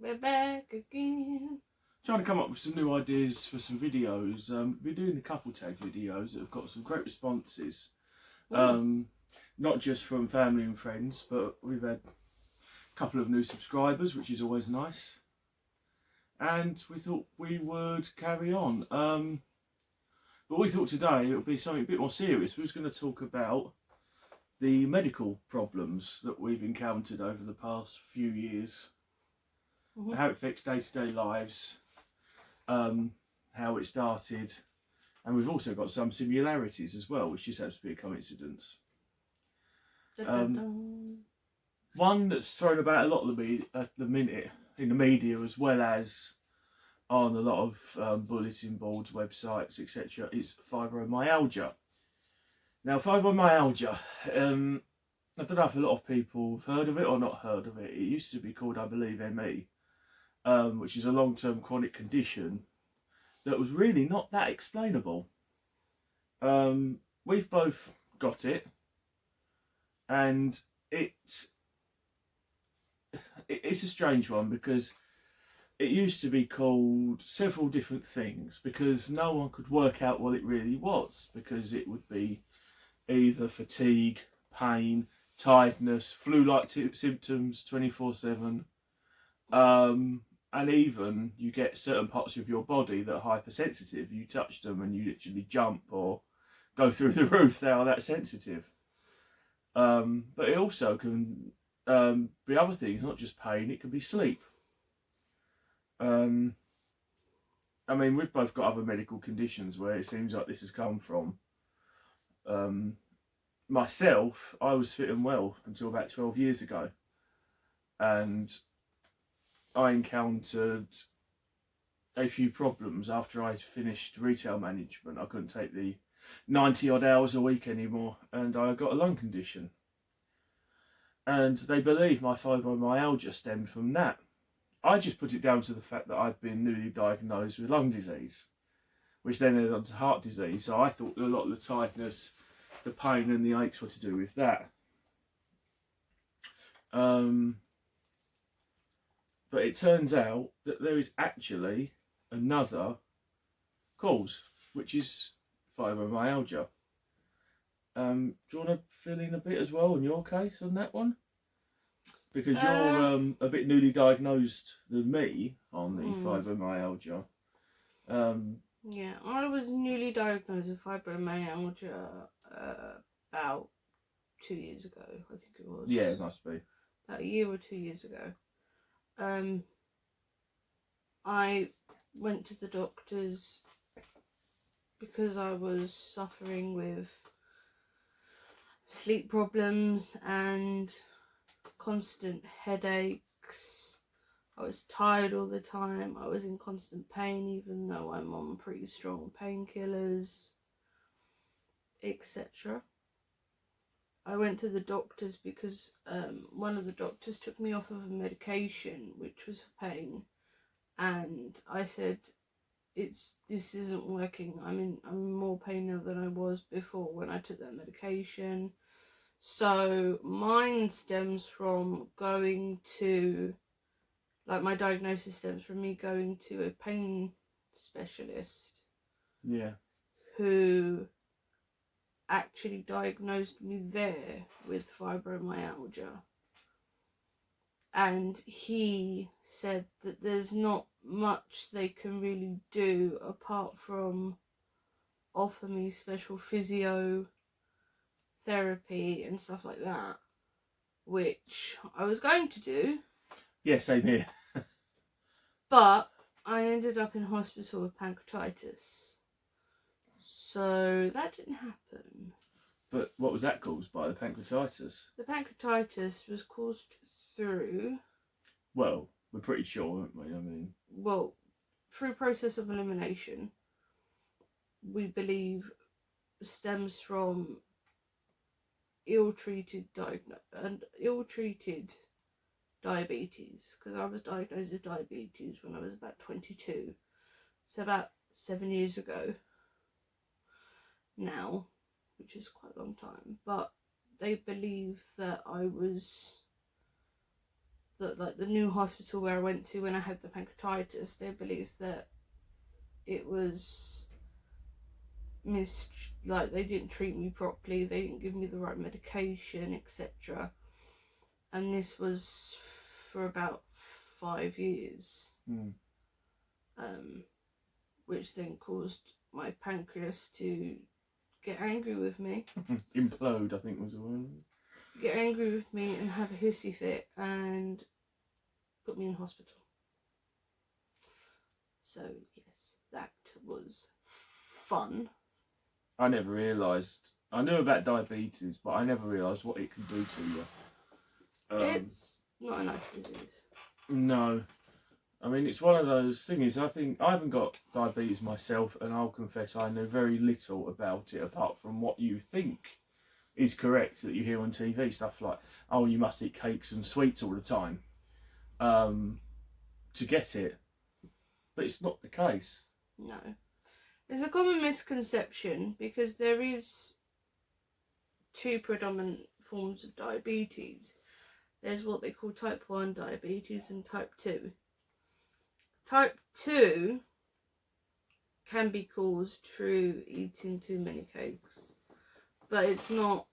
We're back again. Trying to come up with some new ideas for some videos. We're doing the couple tag videos that have got some great responses. Not just from family and friends, but we've had a couple of new subscribers, which is always nice. And we thought we would carry on. But we thought today it would be something a bit more serious. We was going to talk about the medical problems that we've encountered over the past few years. How it affects day-to-day lives, how it started, and we've also got some similarities as well, which just happens to be a coincidence. One that's thrown about a lot of at the minute in the media, as well as on a lot of bulletin boards, websites, etc., is fibromyalgia. Now, fibromyalgia, I don't know if a lot of people have heard of it or not heard of it. It used to be called, I believe, ME. Which is a long-term chronic condition that was really not that explainable. We've both got it, and it's a strange one because it used to be called several different things because no one could work out what it really was, because it would be either fatigue, pain, tiredness, flu-like symptoms 24/7. And even you get certain parts of your body that are hypersensitive. You touch them and you literally jump or go through the roof. They are that sensitive. But it also can be other things, not just pain. It can be sleep. I mean, we've both got other medical conditions where it seems like this has come from. Myself, I was fit and well until about 12 years ago. And I encountered a few problems after I finished retail management. I couldn't take the 90 odd hours a week anymore, and I got a lung condition. And they believe my fibromyalgia stemmed from that. I just put it down to the fact that I'd been newly diagnosed with lung disease, which then led on to heart disease. So I thought a lot of the tiredness, the pain and the aches were to do with that. But it turns out that there is actually another cause, which is fibromyalgia. Do you want to fill in a bit as well in your case on that one? Because you're a bit newly diagnosed than me on the fibromyalgia. Yeah, I was newly diagnosed with fibromyalgia about 2 years ago, I think it was. Yeah, it must be. About a year or 2 years ago. I went to the doctors because I was suffering with sleep problems and constant headaches. I was tired all the time. I was in constant pain even though I'm on pretty strong painkillers, etc. I went to the doctors because one of the doctors took me off of a medication which was for pain, and I said, this isn't working. I'm in more pain now than I was before when I took that medication. So mine stems from going to, like, my diagnosis stems from me going to a pain specialist. Yeah. Who actually diagnosed me there with fibromyalgia. And he said that there's not much they can really do apart from offer me special physiotherapy and stuff like that, which I was going to do. Yeah, same here. But I ended up in hospital with pancreatitis. So that didn't happen. But what was that caused by, the pancreatitis? The pancreatitis was caused through... Well, we're pretty sure, aren't we? I mean... Well, through process of elimination, we believe stems from ill-treated diabetes, because I was diagnosed with diabetes when I was about 22, so about 7 years ago now, which is quite a long time. But they believe that the new hospital where I went to when I had the pancreatitis, they believed that it was like they didn't treat me properly, they didn't give me the right medication, etc. And this was for about 5 years, which then caused my pancreas to get angry with me. Implode, I think was the word. Get angry with me and have a hissy fit and put me in hospital. So yes, that was fun. I never realised. I knew about diabetes, but I never realised what it can do to you. It's not a nice disease. No. I mean, it's one of those things. I think I haven't got diabetes myself, and I'll confess I know very little about it apart from what you think is correct that you hear on TV. Stuff like, oh, you must eat cakes and sweets all the time to get it. But it's not the case. No. It's a common misconception because there is 2 predominant forms of diabetes. There's what they call type 1 diabetes and type 2. Type 2 can be caused through eating too many cakes, but it's not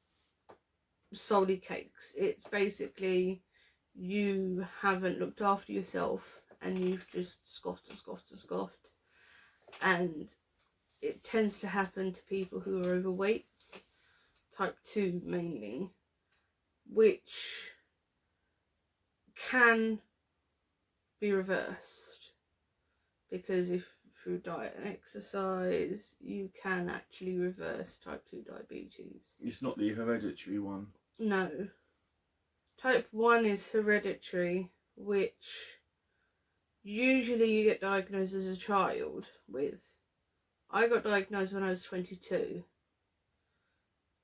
solely cakes. It's basically you haven't looked after yourself and you've just scoffed. And it tends to happen to people who are overweight, type 2 mainly, which can be reversed, because if through diet and exercise you can actually reverse type 2 diabetes. It's not the hereditary one. No. Type 1 is hereditary, which usually you get diagnosed as a child with. I got diagnosed when I was 22.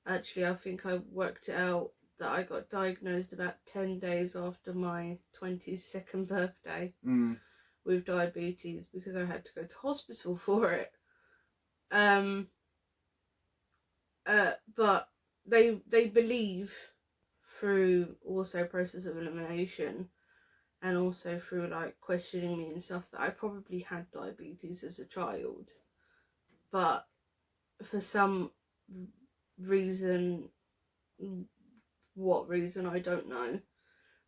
Actually, I think I worked it out that I got diagnosed about 10 days after my 22nd birthday with diabetes because I had to go to hospital for it. But they believe through also process of elimination and also through like questioning me and stuff that I probably had diabetes as a child, but for some reason, what reason I don't know,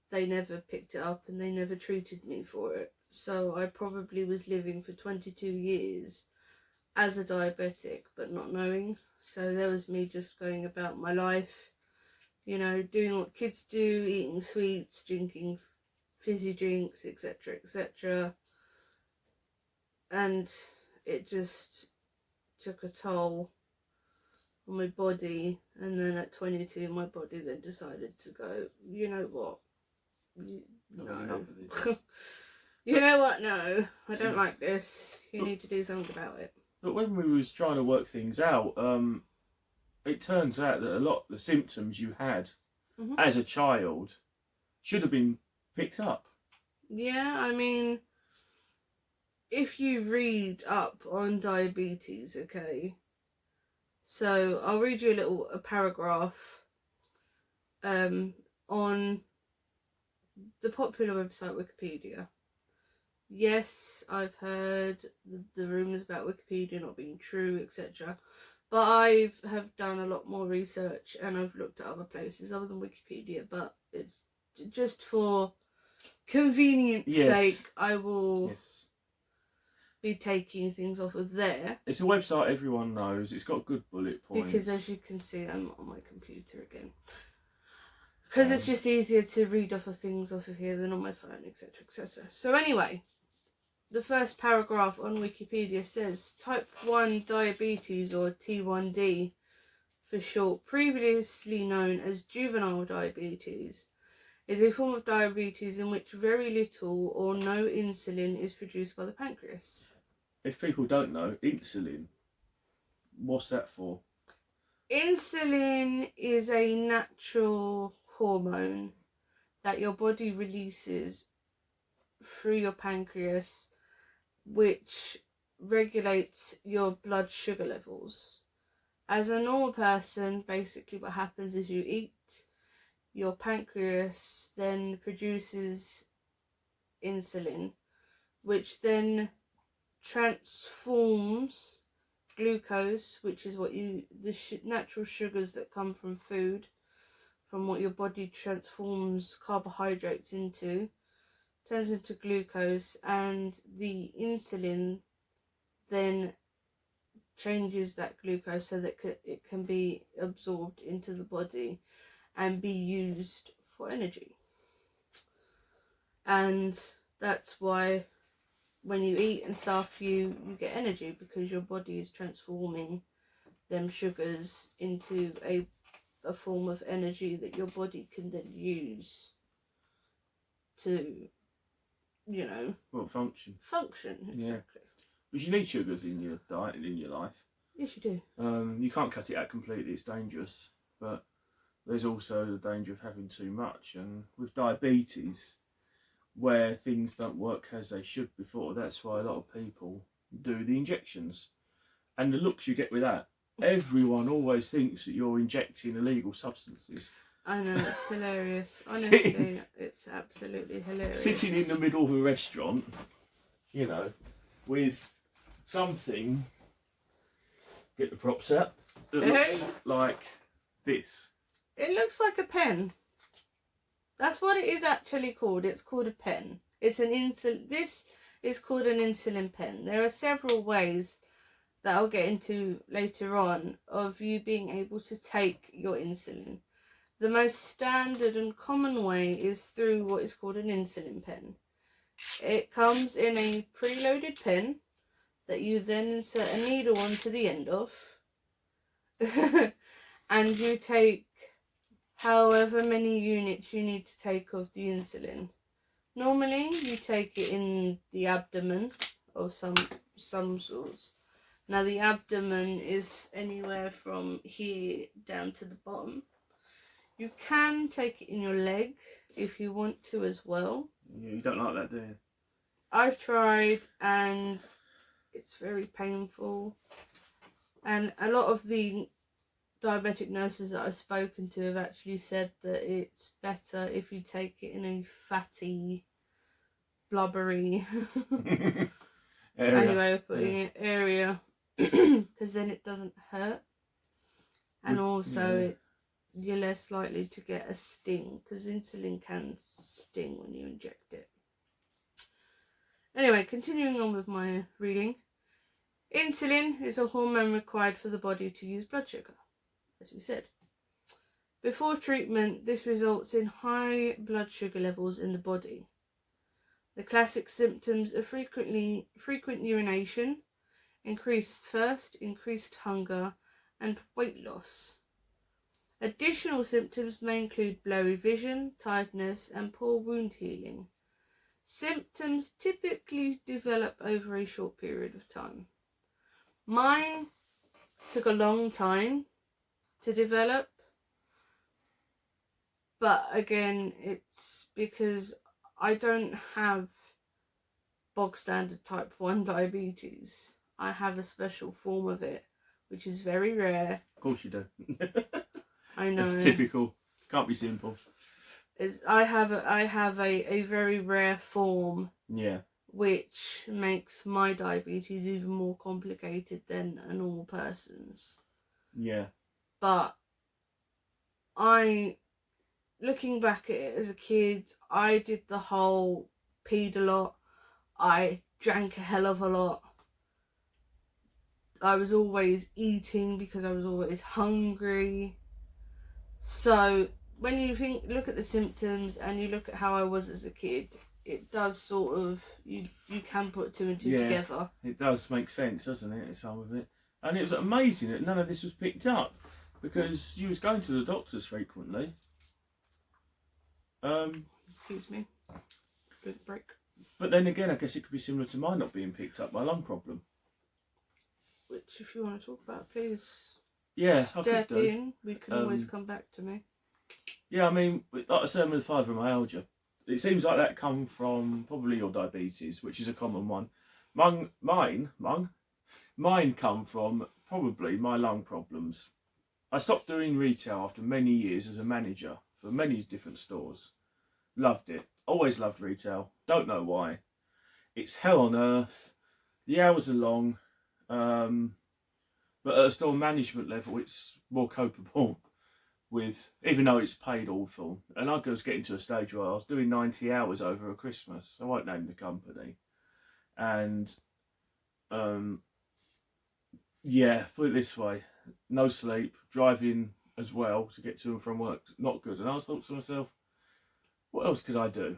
they never picked it up and they never treated me for it. So I probably was living for 22 years as a diabetic but not knowing. So there was me just going about my life, you know, doing what kids do, eating sweets, drinking fizzy drinks, etc, etc, and it just took a toll on my body. And then at 22 my body then decided to go, you know what, no. You know what, no, I don't like this, you need to do something about it. But when we was trying to work things out, it turns out that a lot of the symptoms you had as a child should have been picked up. Yeah, I mean, if you read up on diabetes, okay, so I'll read you a paragraph on the popular website Wikipedia. Yes, I've heard the rumours about Wikipedia not being true, etc. But I have done a lot more research and I've looked at other places other than Wikipedia. But it's just for convenience sake, I will be taking things off of there. It's a website everyone knows. It's got good bullet points. Because as you can see, I'm on my computer again. Because it's just easier to read off of things off of here than on my phone, etc, etc. So anyway, the first paragraph on Wikipedia says type 1 diabetes, or T1D for short, previously known as juvenile diabetes, is a form of diabetes in which very little or no insulin is produced by the pancreas. If people don't know, insulin, what's that for? Insulin is a natural hormone that your body releases through your pancreas, which regulates your blood sugar levels. As a normal person, basically what happens is you eat, your pancreas then produces insulin, which then transforms glucose, which is what natural sugars that come from food, from what your body transforms carbohydrates into, turns into glucose, and the insulin then changes that glucose so that it can be absorbed into the body and be used for energy. And that's why when you eat and stuff, you get energy, because your body is transforming them sugars into a form of energy that your body can then use to, function. Exactly. Yeah. Because you need sugars in your diet and in your life. Yes, you do. You can't cut it out completely, it's dangerous. But there's also the danger of having too much. And with diabetes, where things don't work as they should before, that's why a lot of people do the injections. And the looks you get with that, everyone always thinks that you're injecting illegal substances. I know, it's hilarious. Honestly, it's absolutely hilarious. Sitting in the middle of a restaurant, with something, get the props out, that looks like this. It looks like a pen. That's what it is actually called. It's called a pen. It's an insulin. This is called an insulin pen. There are several ways that I'll get into later on of you being able to take your insulin. The most standard and common way is through what is called an insulin pen. It comes in a preloaded pen that you then insert a needle onto the end of. And you take however many units you need to take of the insulin. Normally you take it in the abdomen of some sorts. Now the abdomen is anywhere from here down to the bottom. You can take it in your leg if you want to as well. Yeah, you don't like that, do you? I've tried and it's very painful. And a lot of the diabetic nurses that I've spoken to have actually said that it's better if you take it in a fatty, blubbery anyway of putting it area, because then it doesn't hurt, and also you're less likely to get a sting, because insulin can sting when you inject it. Anyway, continuing on with my reading. Insulin is a hormone required for the body to use blood sugar, as we said. Before treatment, this results in high blood sugar levels in the body. The classic symptoms are frequent urination, increased thirst, increased hunger, and weight loss. Additional symptoms may include blurry vision, tiredness, and poor wound healing. Symptoms typically develop over a short period of time. Mine took a long time to develop, but again, it's because I don't have bog standard type 1 diabetes. I have a special form of it, which is very rare. Of course you do. I know. It's typical. Can't be simple. I have a very rare form. Yeah. Which makes my diabetes even more complicated than a normal person's. Yeah. But looking back at it as a kid, I did the whole peed a lot. I drank a hell of a lot. I was always eating because I was always hungry. So when you look at the symptoms and you look at how I was as a kid, it does sort of, you can put two and two together. It does make sense, doesn't it, some of it? And it was amazing that none of this was picked up, because you was going to the doctors frequently. Excuse me. Good break. But then again, I guess it could be similar to mine not being picked up by a lung problem. Which, if you want to talk about, please. Yeah, step in. We can always come back to me. Yeah, I mean, like I said with fibromyalgia, it seems like that come from probably your diabetes, which is a common one. Mine come from probably my lung problems. I stopped doing retail after many years as a manager for many different stores. Loved it. Always loved retail. Don't know why. It's hell on earth. The hours are long. But at a store management level, it's more copable with, even though it's paid awful. And I was getting to a stage where I was doing 90 hours over a Christmas. I won't name the company. And yeah, put it this way, no sleep, driving as well to get to and from work, not good. And I was thought to myself, what else could I do?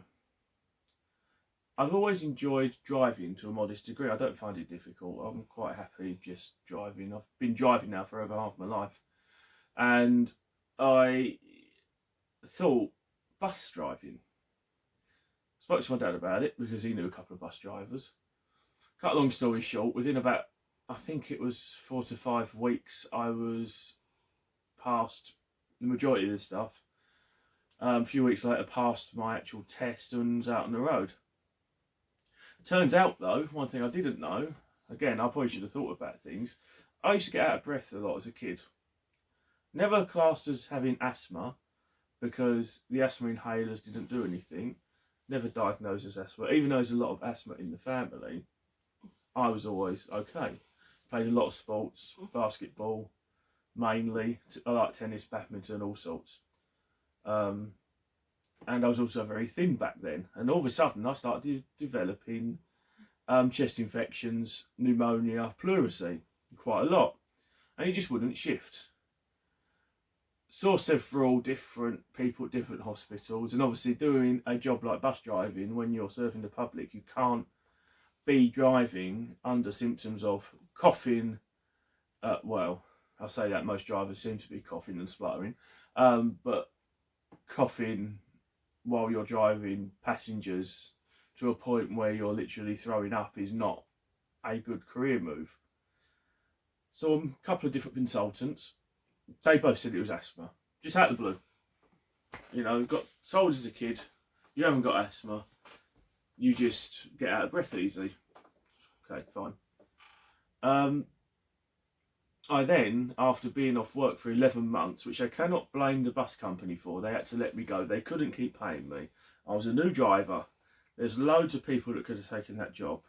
I've always enjoyed driving to a modest degree. I don't find it difficult. I'm quite happy just driving. I've been driving now for over half my life. And I thought, bus driving. Spoke to my dad about it because he knew a couple of bus drivers. Cut a long story short, within about, I think it was 4 to 5 weeks, I was past the majority of the stuff. A few weeks later, passed my actual test and was out on the road. Turns out though, one thing I didn't know, again, I probably should have thought about things, I used to get out of breath a lot as a kid. Never classed as having asthma, because the asthma inhalers didn't do anything. Never diagnosed as asthma, even though there's a lot of asthma in the family. I was always okay. Played a lot of sports, basketball, mainly. I like tennis, badminton, all sorts. And I was also very thin back then. And all of a sudden, I started developing chest infections, pneumonia, pleurisy, quite a lot. And it just wouldn't shift. Saw several different people at different hospitals, and obviously doing a job like bus driving, when you're serving the public, you can't be driving under symptoms of coughing. Well, I'll say that most drivers seem to be coughing and spluttering, but coughing while you're driving passengers to a point where you're literally throwing up is not a good career move. So a couple of different consultants, they both said it was asthma, just out of the blue. You know, got told as a kid, you haven't got asthma, you just get out of breath easily. Okay, fine. I then, after being off work for 11 months, which I cannot blame the bus company for, they had to let me go. They couldn't keep paying me. I was a new driver. There's loads of people that could have taken that job.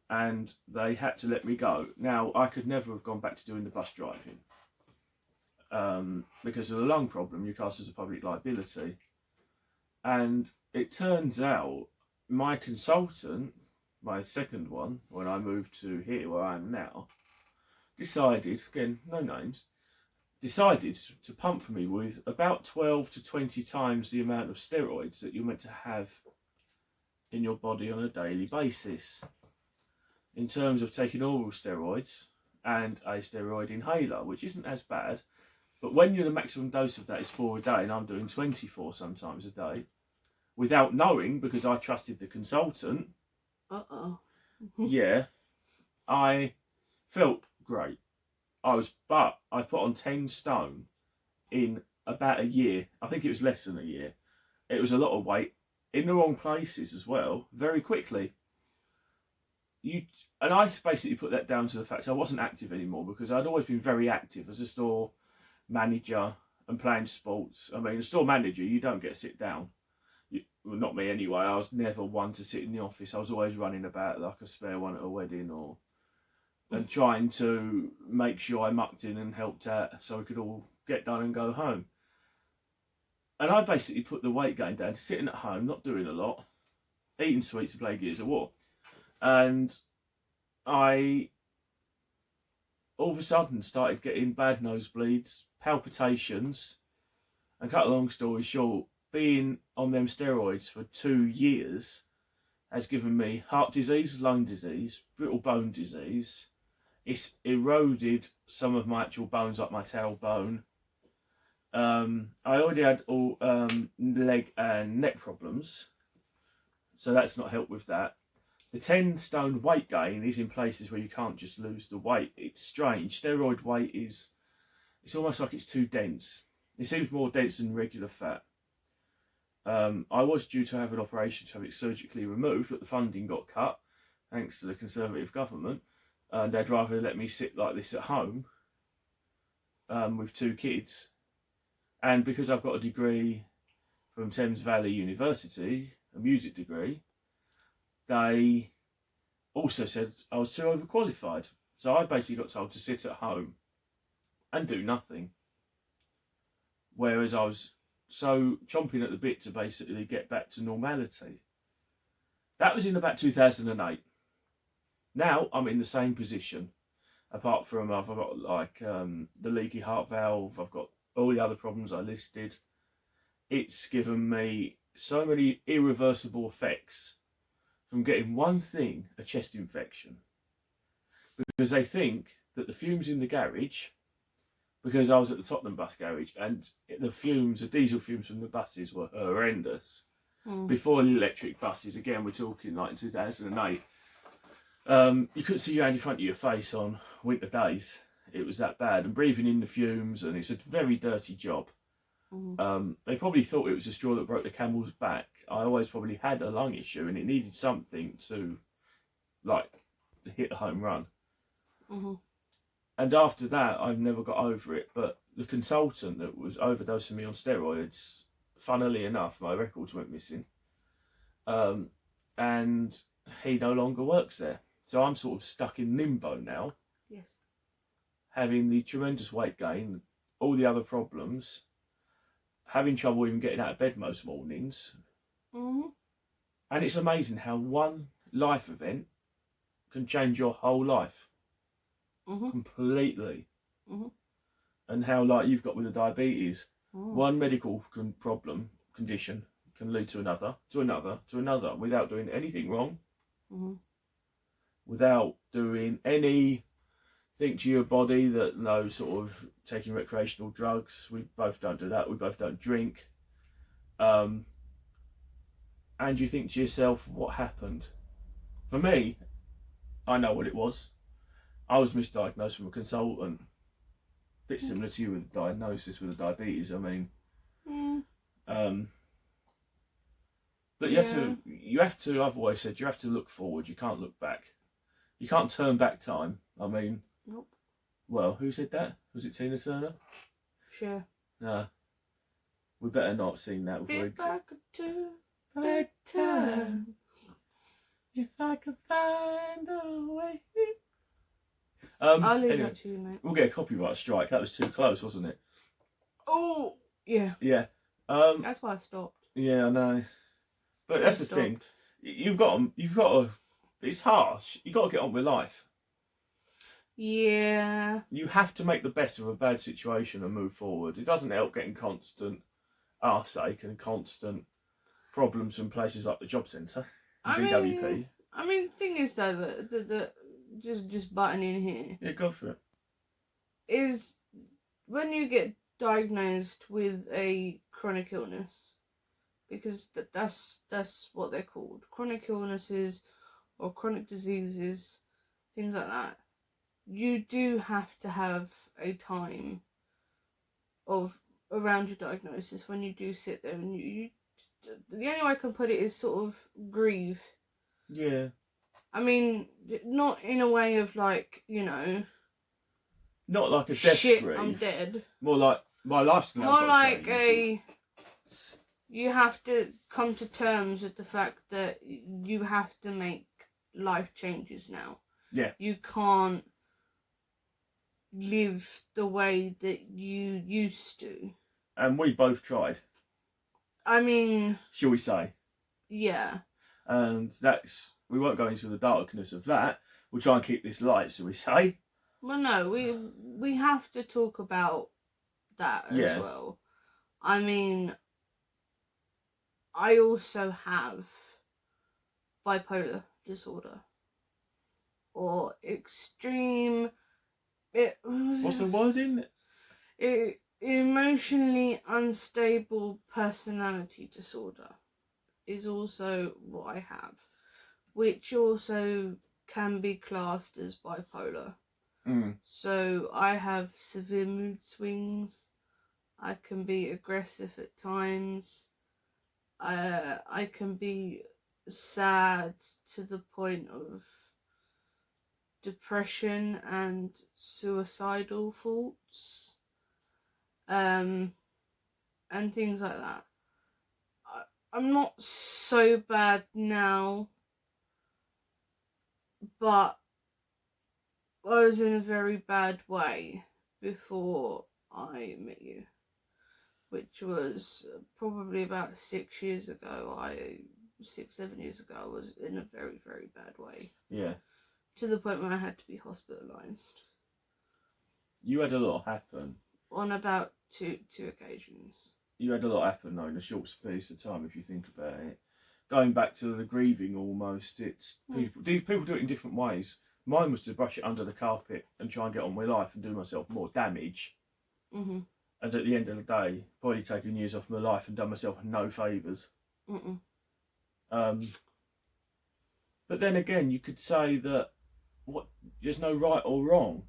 And they had to let me go. Now, I could never have gone back to doing the bus driving. Because of the lung problem, you class as a public liability. And it turns out, my consultant, my second one, when I moved to here where I am now, decided, again, no names, decided to pump me with about 12 to 20 times the amount of steroids that you're meant to have in your body on a daily basis. In terms of taking oral steroids and a steroid inhaler, which isn't as bad, but when the maximum dose of that is 4 a day, and I'm doing 24 sometimes a day, without knowing, because I trusted the consultant, yeah, I felt great. But I put on 10 stone in about a year. I think it was less than a year. It was a lot of weight in the wrong places as well, very quickly. And I basically put that down to the fact I wasn't active anymore, because I'd always been very active as a store manager and playing sports. I mean, a store manager, you don't get to sit down. Well, not me anyway. I was never one to sit in the office. I was always running about like a spare one at a wedding, and trying to make sure I mucked in and helped out so we could all get done and go home. And I basically put the weight gain down to sitting at home, not doing a lot, eating sweets and playing Gears of War. And I all of a sudden started getting bad nosebleeds, palpitations, and cut a long story short, being on them steroids for 2 years has given me heart disease, lung disease, brittle bone disease. It's eroded some of my actual bones, like my tailbone. I already had all leg and neck problems, so that's not helped with that. The 10 stone weight gain is in places where you can't just lose the weight. It's strange. Steroid weight it's almost like it's too dense. It seems more dense than regular fat. I was due to have an operation to have it surgically removed, but the funding got cut, thanks to the Conservative government. And they'd rather let me sit like this at home with 2 kids And because I've got a degree from Thames Valley University, a music degree, they also said I was too overqualified. So I basically got told to sit at home and do nothing. Whereas I was so chomping at the bit to basically get back to normality. That was in about 2008. Now I'm in the same position. Apart from I've got like the leaky heart valve, I've got all the other problems I listed. It's given me so many irreversible effects from getting one thing, a chest infection. Because they think that the fumes in the garage, because I was at the Tottenham bus garage, and the fumes, the diesel fumes from the buses were horrendous. Before the electric buses, again, we're talking like in 2008, you couldn't see your hand in front of your face on winter days. It was that bad, and breathing in the fumes, and it's a very dirty job. They probably thought it was a straw that broke the camel's back. I always probably had a lung issue, and it needed something to, like, hit a home run. And after that, I've never got over it. But the consultant that was overdosing me on steroids, funnily enough, my records went missing. And he no longer works there. So I'm sort of stuck in limbo now. Yes. Having the tremendous weight gain, all the other problems, having trouble even getting out of bed most mornings. And it's amazing how one life event can change your whole life. Completely. And how, like you've got with the diabetes, one medical condition can lead to another, to another, to another, without doing anything wrong, without doing anything to your body that no sort of taking recreational drugs. We both don't do that. We both don't drink. And you think to yourself, what happened? For me, I know what it was. I was misdiagnosed from a consultant. A bit similar to you with the diagnosis with the diabetes. I mean, but you have to. I've always said you have to look forward. You can't look back. You can't turn back time. I mean, nope. Well, who said that? Was it Tina Turner? Sure. No. We better not sing that. If I could turn back time, if I could find a way. I'll leave anyway, that to you, mate. We'll get a copyright strike. That was too close, wasn't it? Oh, yeah. Yeah. That's why I stopped. Yeah, I know. But that's the thing. You've got to. It's harsh. You've got to get on with life. Yeah. You have to make the best of a bad situation and move forward. It doesn't help getting constant arseache and constant problems from places like the job centre, DWP. I mean, the thing is though that just butting in here. Yeah, go for it. Is when you get diagnosed with a chronic illness, because that's what they're called, chronic illnesses or chronic diseases, things like that. You do have to have a time of around your diagnosis when you do sit there and you the only way I can put it is sort of grieve. Yeah. I mean, not in a way of like, you know, not like a death shit, grief. I'm dead. More like my life's now. More like you have to come to terms with the fact that you have to make life changes now. Yeah. You can't live the way that you used to. And we both tried. I mean, shall we say? Yeah. And we won't go into the darkness of that. We'll try and keep this light, shall we say? Well, no, we have to talk about that as well. I mean, I also have bipolar disorder or extreme. What's the word in it? Emotionally unstable personality disorder is also what I have, which also can be classed as bipolar. So I have severe mood swings. I can be aggressive at times. I can be sad to the point of depression and suicidal thoughts. and things like that. I'm not so bad now, but I was in a very bad way before I met you, which was probably about 6 years ago. 6-7 years ago, I was in a very, very bad way. Yeah. To the point where I had to be hospitalised. You had a lot happen. On about two occasions. You had a lot happen though in a short space of time, if you think about it. Going back to the grieving almost, it's people do it in different ways. Mine was to brush it under the carpet and try and get on with life and do myself more damage. Mm-hmm. And at the end of the day, probably taken years off my life and done myself no favours. Mm-mm. But then again, you could say that there's no right or wrong.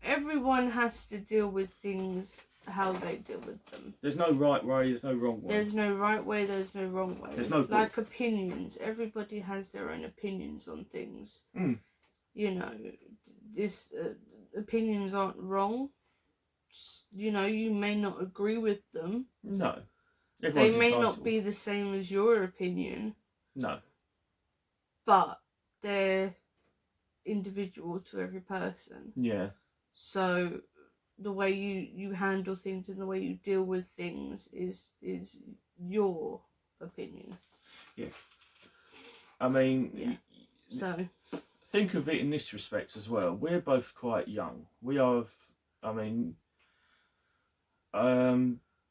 Everyone has to deal with things how they deal with them. There's no right way, there's no wrong way. There's no right way, there's no wrong way. There's no like opinions. Everybody has their own opinions on things. Mm. You know, this opinions aren't wrong. You know, you may not agree with them. No. They may not be the same as your opinion. No. But they're individual to every person. Yeah. So the way you handle things and the way you deal with things is your opinion. Yes. I mean, yeah. So think of it in this respect as well. We're both quite young. We are, I mean,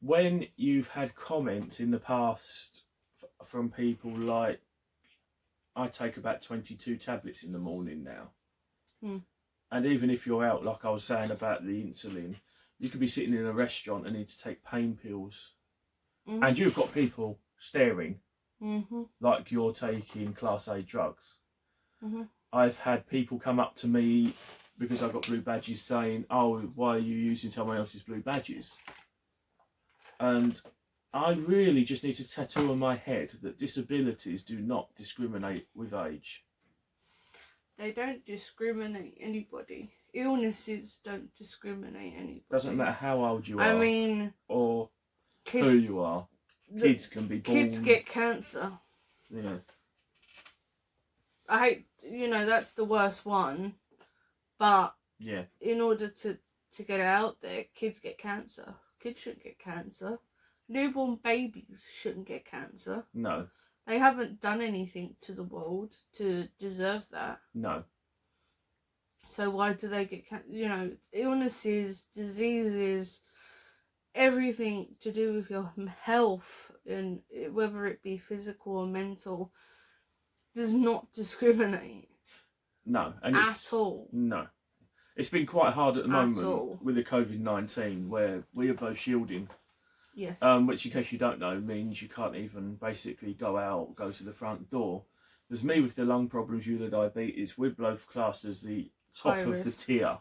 when you've had comments in the past from people like, I take about 22 tablets in the morning now. And even if you're out, like I was saying about the insulin, you could be sitting in a restaurant and need to take pain pills. And you've got people staring like you're taking Class A drugs. I've had people come up to me because I've got blue badges saying, oh, why are you using someone else's blue badges? And I really just need to tattoo on my head that disabilities do not discriminate with age. They don't discriminate anybody. Illnesses don't discriminate anybody. Doesn't matter how old you are. I mean, or kids, who you are. Kids can be born. Kids get cancer. Yeah. I hate, that's the worst one. But yeah, in order to get it out there, kids get cancer. Kids shouldn't get cancer. Newborn babies shouldn't get cancer. No. They haven't done anything to the world to deserve that. No. So why do they get illnesses, diseases, everything to do with your health, and whether it be physical or mental, does not discriminate. No. And at all. No. It's been quite hard at the moment with the COVID-19 where we are both shielding. Yes. Which, in case you don't know, means you can't even basically go out, go to the front door. There's me with the lung problems, you the diabetes. We're both classed as the top of the tier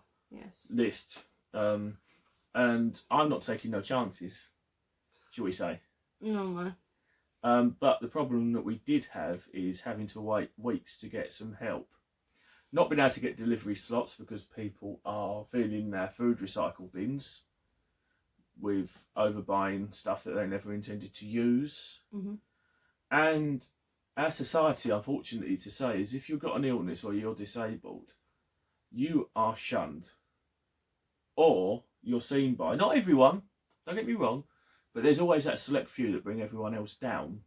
list. And I'm not taking no chances, shall we say. No. But the problem that we did have is having to wait weeks to get some help. Not being able to get delivery slots because people are filling their food recycle bins with overbuying stuff that they never intended to use. And our society, unfortunately to say, is if you've got an illness or you're disabled, you are shunned. Or you're seen by, not everyone, don't get me wrong, but there's always that select few that bring everyone else down.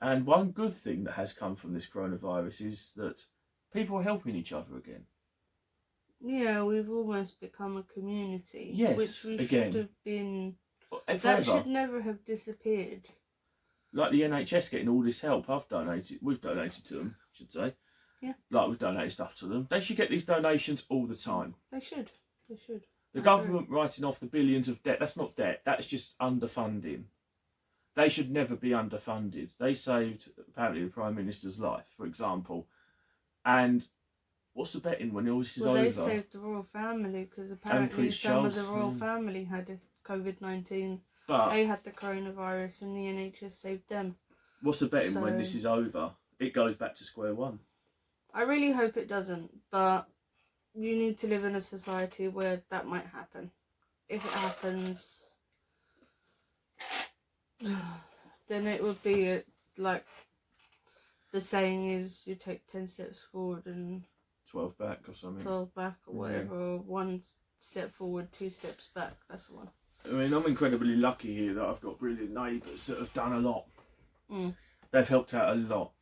And one good thing that has come from this coronavirus is that people are helping each other again. Yeah, we've almost become a community. Yes, which we again. should have been. Forever. That should never have disappeared. Like the NHS getting all this help, we've donated to them, I should say. Yeah. Like we've donated stuff to them. They should get these donations all the time. They should. The government writing off the billions of debt, that's not debt, that's just underfunding. They should never be underfunded. They saved, apparently, the Prime Minister's life, for example. And what's the betting when all this is over? They saved the royal family because apparently some of the royal family had COVID-19. But they had the coronavirus and the NHS saved them. What's the betting when this is over? It goes back to square one. I really hope it doesn't, but you need to live in a society where that might happen. If it happens, then it would be like the saying is, you take 10 steps forward and 12 back or something. 12 back or whatever, or 1 step forward, 2 steps back. That's the one. I mean, I'm incredibly lucky here that I've got brilliant neighbours that have done a lot. Mm. They've helped out a lot.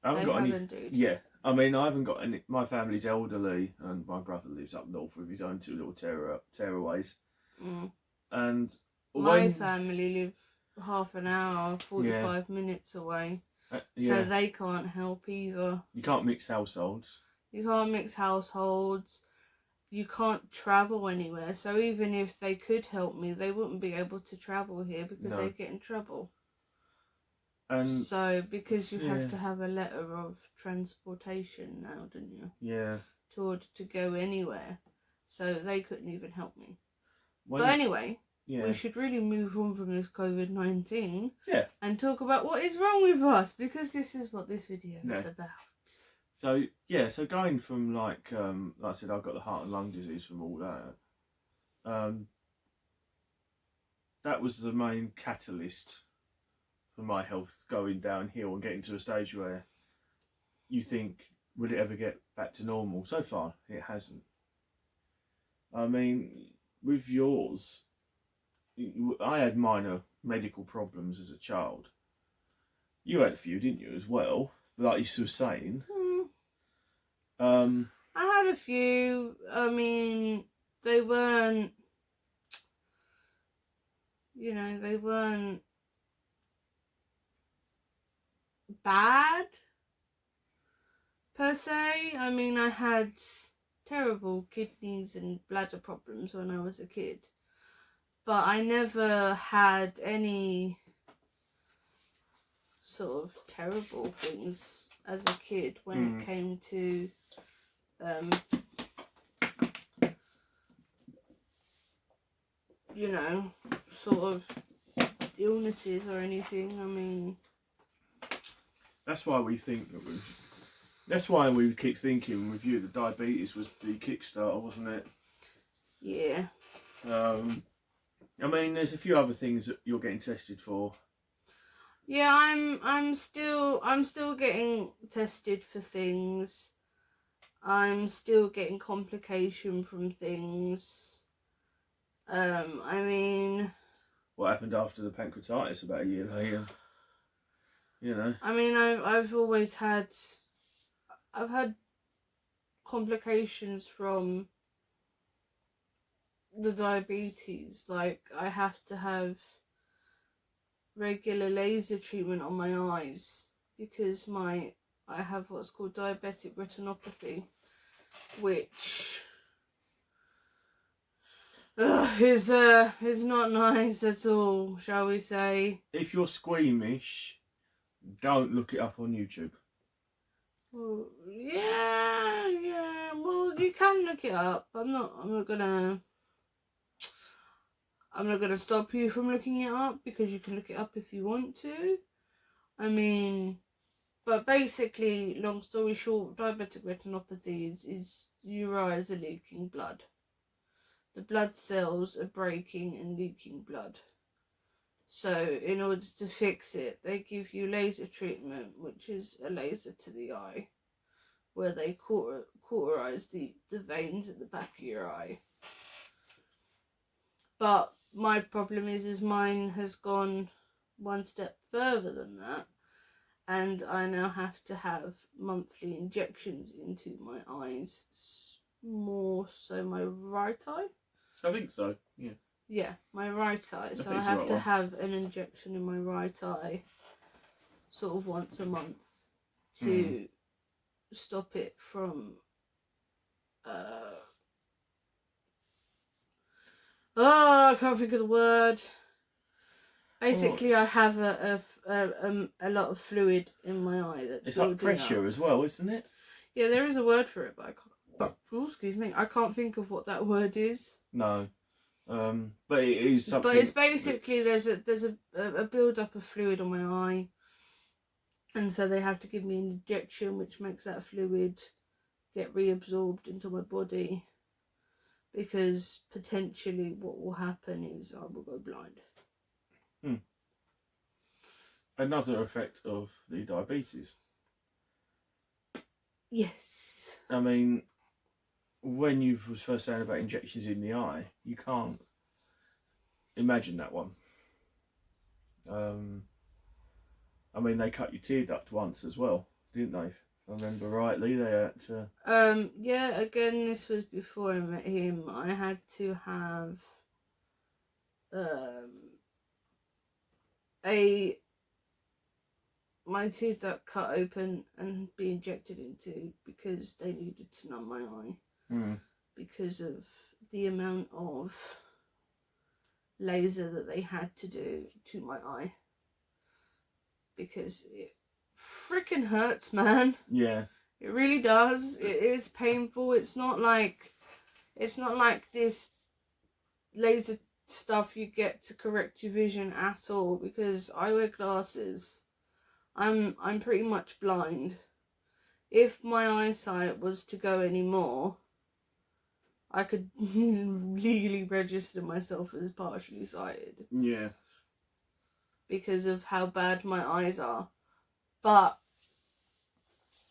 I haven't They got have any. indeed. Yeah, I mean, I haven't got any. My family's elderly, and my brother lives up north with his own 2 little tearaways. Mm. And my family live half an hour, 45 yeah. minutes away. Yeah. So they can't help either. You can't mix households. You can't mix households. You can't travel anywhere. So even if they could help me, they wouldn't be able to travel here because No. they'd get in trouble. And so because you have to have a letter of transportation now, don't you? Yeah. To order to go anywhere. So they couldn't even help me. But anyway, we should really move on from this COVID-19 and talk about what is wrong with us, because this is what this video is about. So so going from like I said, I've got the heart and lung disease from all that. That was the main catalyst for my health going downhill and getting to a stage where you think, will it ever get back to normal? So far, it hasn't. I mean, with yours, I had minor medical problems as a child. You had a few, didn't you, as well? Like you were saying. I had a few. I mean, they weren't, they weren't bad per se. I mean, I had terrible kidneys and bladder problems when I was a kid, but I never had any sort of terrible things as a kid when it came to sort of illnesses or anything. I mean, that's why we think that that's why we keep thinking with you that diabetes was the kickstarter, wasn't it? Yeah. I mean, there's a few other things that you're getting tested for. Yeah, I'm still getting tested for things. I'm still getting complication from things. I mean, what happened after the pancreatitis about a year later? I mean, I've always had complications from the diabetes. Like, I have to have regular laser treatment on my eyes because I have what's called diabetic retinopathy, which is not nice at all, shall we say. If you're squeamish, don't look it up on YouTube. Well, yeah. Well, you can look it up. I'm not gonna stop you from looking it up, because you can look it up if you want to. I mean, but basically, long story short, diabetic retinopathy is your eyes are leaking blood. The blood cells are breaking and leaking blood. So in order to fix it, they give you laser treatment, which is a laser to the eye, where they cauterize the veins at the back of your eye. But my problem is mine has gone one step further than that, and I now have to have monthly injections into my eyes, more so my right eye. I think so, yeah. Yeah, my right eye. So I have to have an injection in my right eye sort of once a month to stop it from I can't think of the word. Basically, I have a lot of fluid in my eye that's it's like pressure as well, isn't it? Yeah, there is a word for it, but I can't. Oh, excuse me, I can't think of what that word is. No. But it is something. But it's basically there's a build up of fluid on my eye, and so they have to give me an injection which makes that fluid get reabsorbed into my body, because potentially what will happen is I will go blind. another effect of the diabetes. Yes. I mean, when you was first saying about injections in the eye, you can't imagine that one. I mean, they cut your tear duct once as well, didn't they? If I remember rightly, they had to. Yeah, again, this was before I met him. I had to have my tear duct cut open and be injected into because they needed to numb my eye because of the amount of laser that they had to do to my eye, because it freaking hurts, man. Yeah. It really does. It is painful. It's not like this laser stuff you get to correct your vision at all, because I wear glasses. I'm pretty much blind. If my eyesight was to go anymore, I could legally register myself as partially sighted. Yeah. Because of how bad my eyes are. But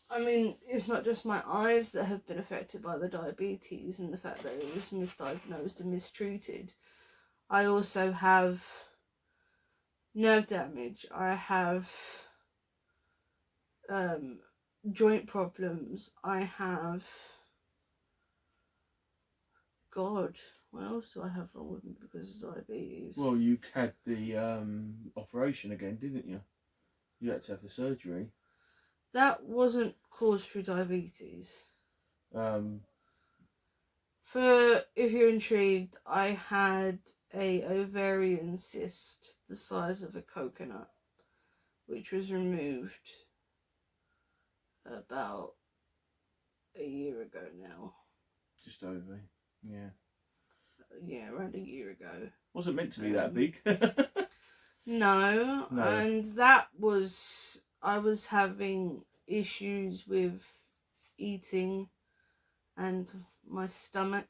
I mean, it's not just my eyes that have been affected by the diabetes and the fact that it was misdiagnosed and mistreated. I also have nerve damage. I have joint problems. I have... God, what else do I have wrong with me because of diabetes? Well, you had the operation again, didn't you? You had to have the surgery. That wasn't caused through diabetes. Um, For, if you're intrigued, I had a ovarian cyst the size of a coconut, which was removed about a year ago now. just over, yeah. Yeah, around a year ago. Wasn't meant to be that big. No, No. and that was... I was having issues with eating and my stomach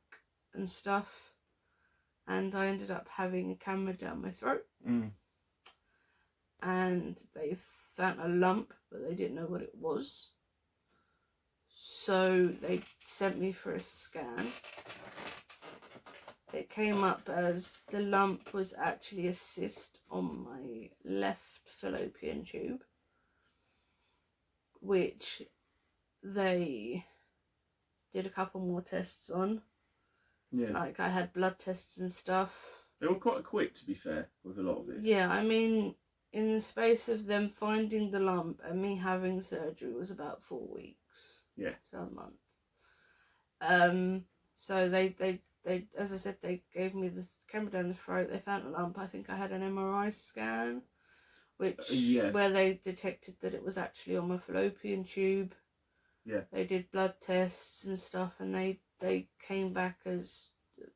and stuff, and I ended up having a camera down my throat. And they found a lump, but they didn't know what it was, so they sent me for a scan. It came up as the lump was actually a cyst on my left fallopian tube, which they did a couple more tests on. Yeah. Like, I had blood tests and stuff. They were quite quick, to be fair, with a lot of it. Yeah, I mean, in the space of them finding the lump and me having surgery was about 4 weeks. Yeah. So a month. So they as I said, they gave me the camera down the throat. They found a lump. I think I had an MRI scan, which where they detected that it was actually on my fallopian tube. Yeah. They did blood tests and stuff, and they came back as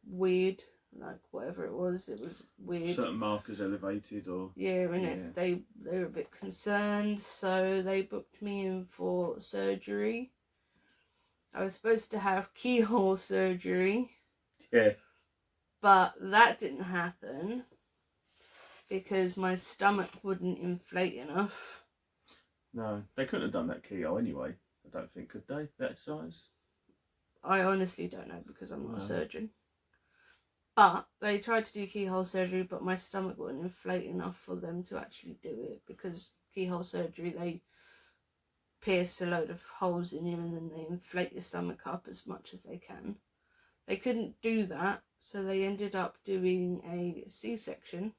weird, like whatever it was weird. Certain markers elevated, or they were a bit concerned, so they booked me in for surgery. I was supposed to have keyhole surgery. Yeah. But that didn't happen because my stomach wouldn't inflate enough. No, they couldn't have done that keyhole anyway. I don't think, could they? That size? I honestly don't know because I'm not a surgeon. But they tried to do keyhole surgery, but my stomach wouldn't inflate enough for them to actually do it, because keyhole surgery, they pierce a load of holes in you and then they inflate your stomach up as much as they can. They couldn't do that, so they ended up doing a C-section,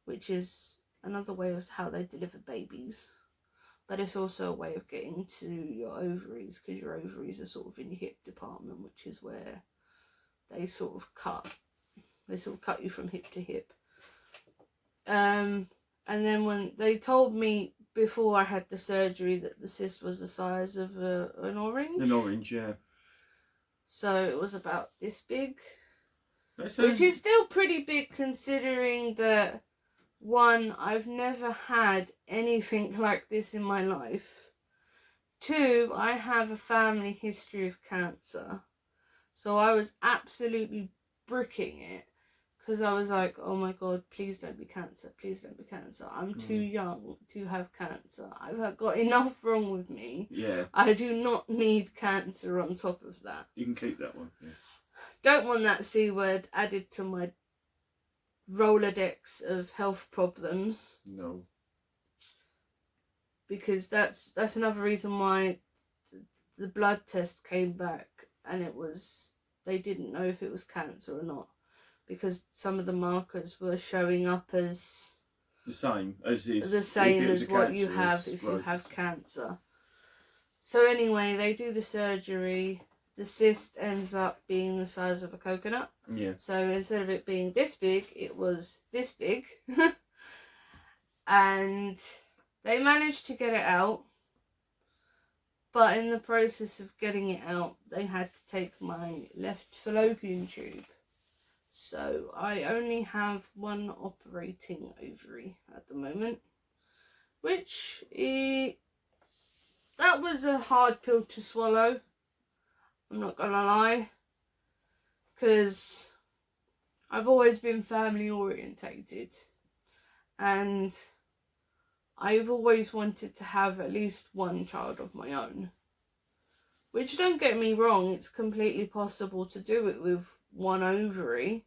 which is another way of how they deliver babies. But it's also a way of getting to your ovaries, because your ovaries are sort of in your hip department, which is where they sort of cut. They sort of cut you from hip to hip. And then when they told me before I had the surgery that the cyst was the size of an orange. An orange, yeah. So it was about this big. Which is still pretty big, considering that, one, I've never had anything like this in my life. Two, I have a family history of cancer. So I was absolutely bricking it, because I was like, oh my god, please don't be cancer, please don't be cancer. I'm too young to have cancer. I've got enough wrong with me. Yeah. I do not need cancer on top of that. You can keep that one. Yeah. Don't want that C word added to my Rolodex of health problems. No. Because that's another reason why the blood test came back and they didn't know if it was cancer or not, because some of the markers were showing up as the same as what you have if you have cancer. So anyway, they do the surgery. The cyst ends up being the size of a coconut. Yeah. So instead of it being this big, it was this big. And they managed to get it out. But in the process of getting it out, they had to take my left fallopian tube. So I only have one operating ovary at the moment. Which, that was a hard pill to swallow. I'm not gonna lie. Because I've always been family orientated. And I've always wanted to have at least one child of my own. Which, don't get me wrong, it's completely possible to do it with one ovary,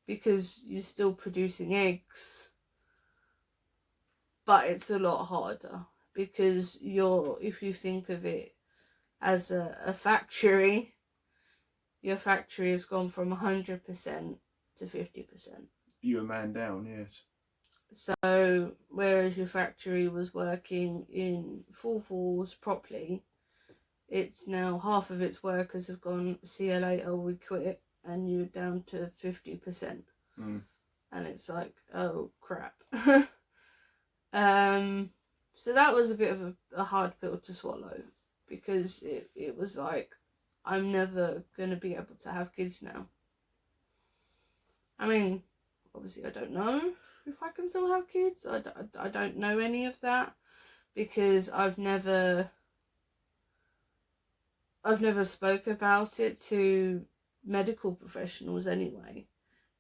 because you're still producing eggs. But it's a lot harder, because if you think of it as a factory, your factory has gone from 100% to 50%. You're a man down, yes. So, whereas your factory was working in full force properly, it's now half of its workers have gone, see you later, we quit, and you're down to 50%. And it's like, oh crap. So that was a bit of a hard pill to swallow, because it was like, I'm never going to be able to have kids now. I mean, obviously I don't know if I can still have kids. I don't know any of that, because I've never spoke about it to medical professionals anyway.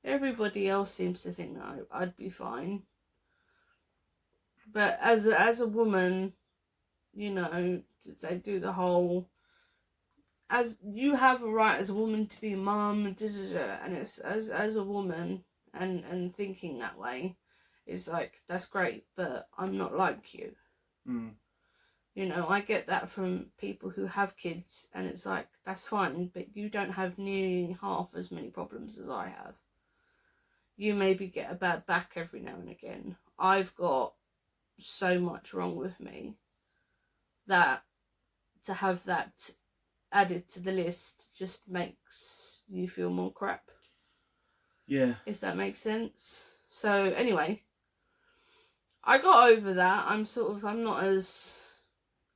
Everybody else seems to think that I'd be fine. But as a woman, you know, they do the whole, as you have a right as a woman to be a mum, and it's as a woman and thinking that way, it's like, that's great, but I'm not like you. You know, I get that from people who have kids, and it's like, that's fine, but you don't have nearly half as many problems as I have. You maybe get a bad back every now and again. I've got so much wrong with me that to have that added to the list just makes you feel more crap. Yeah. If that makes sense. So anyway, I got over that. I'm not as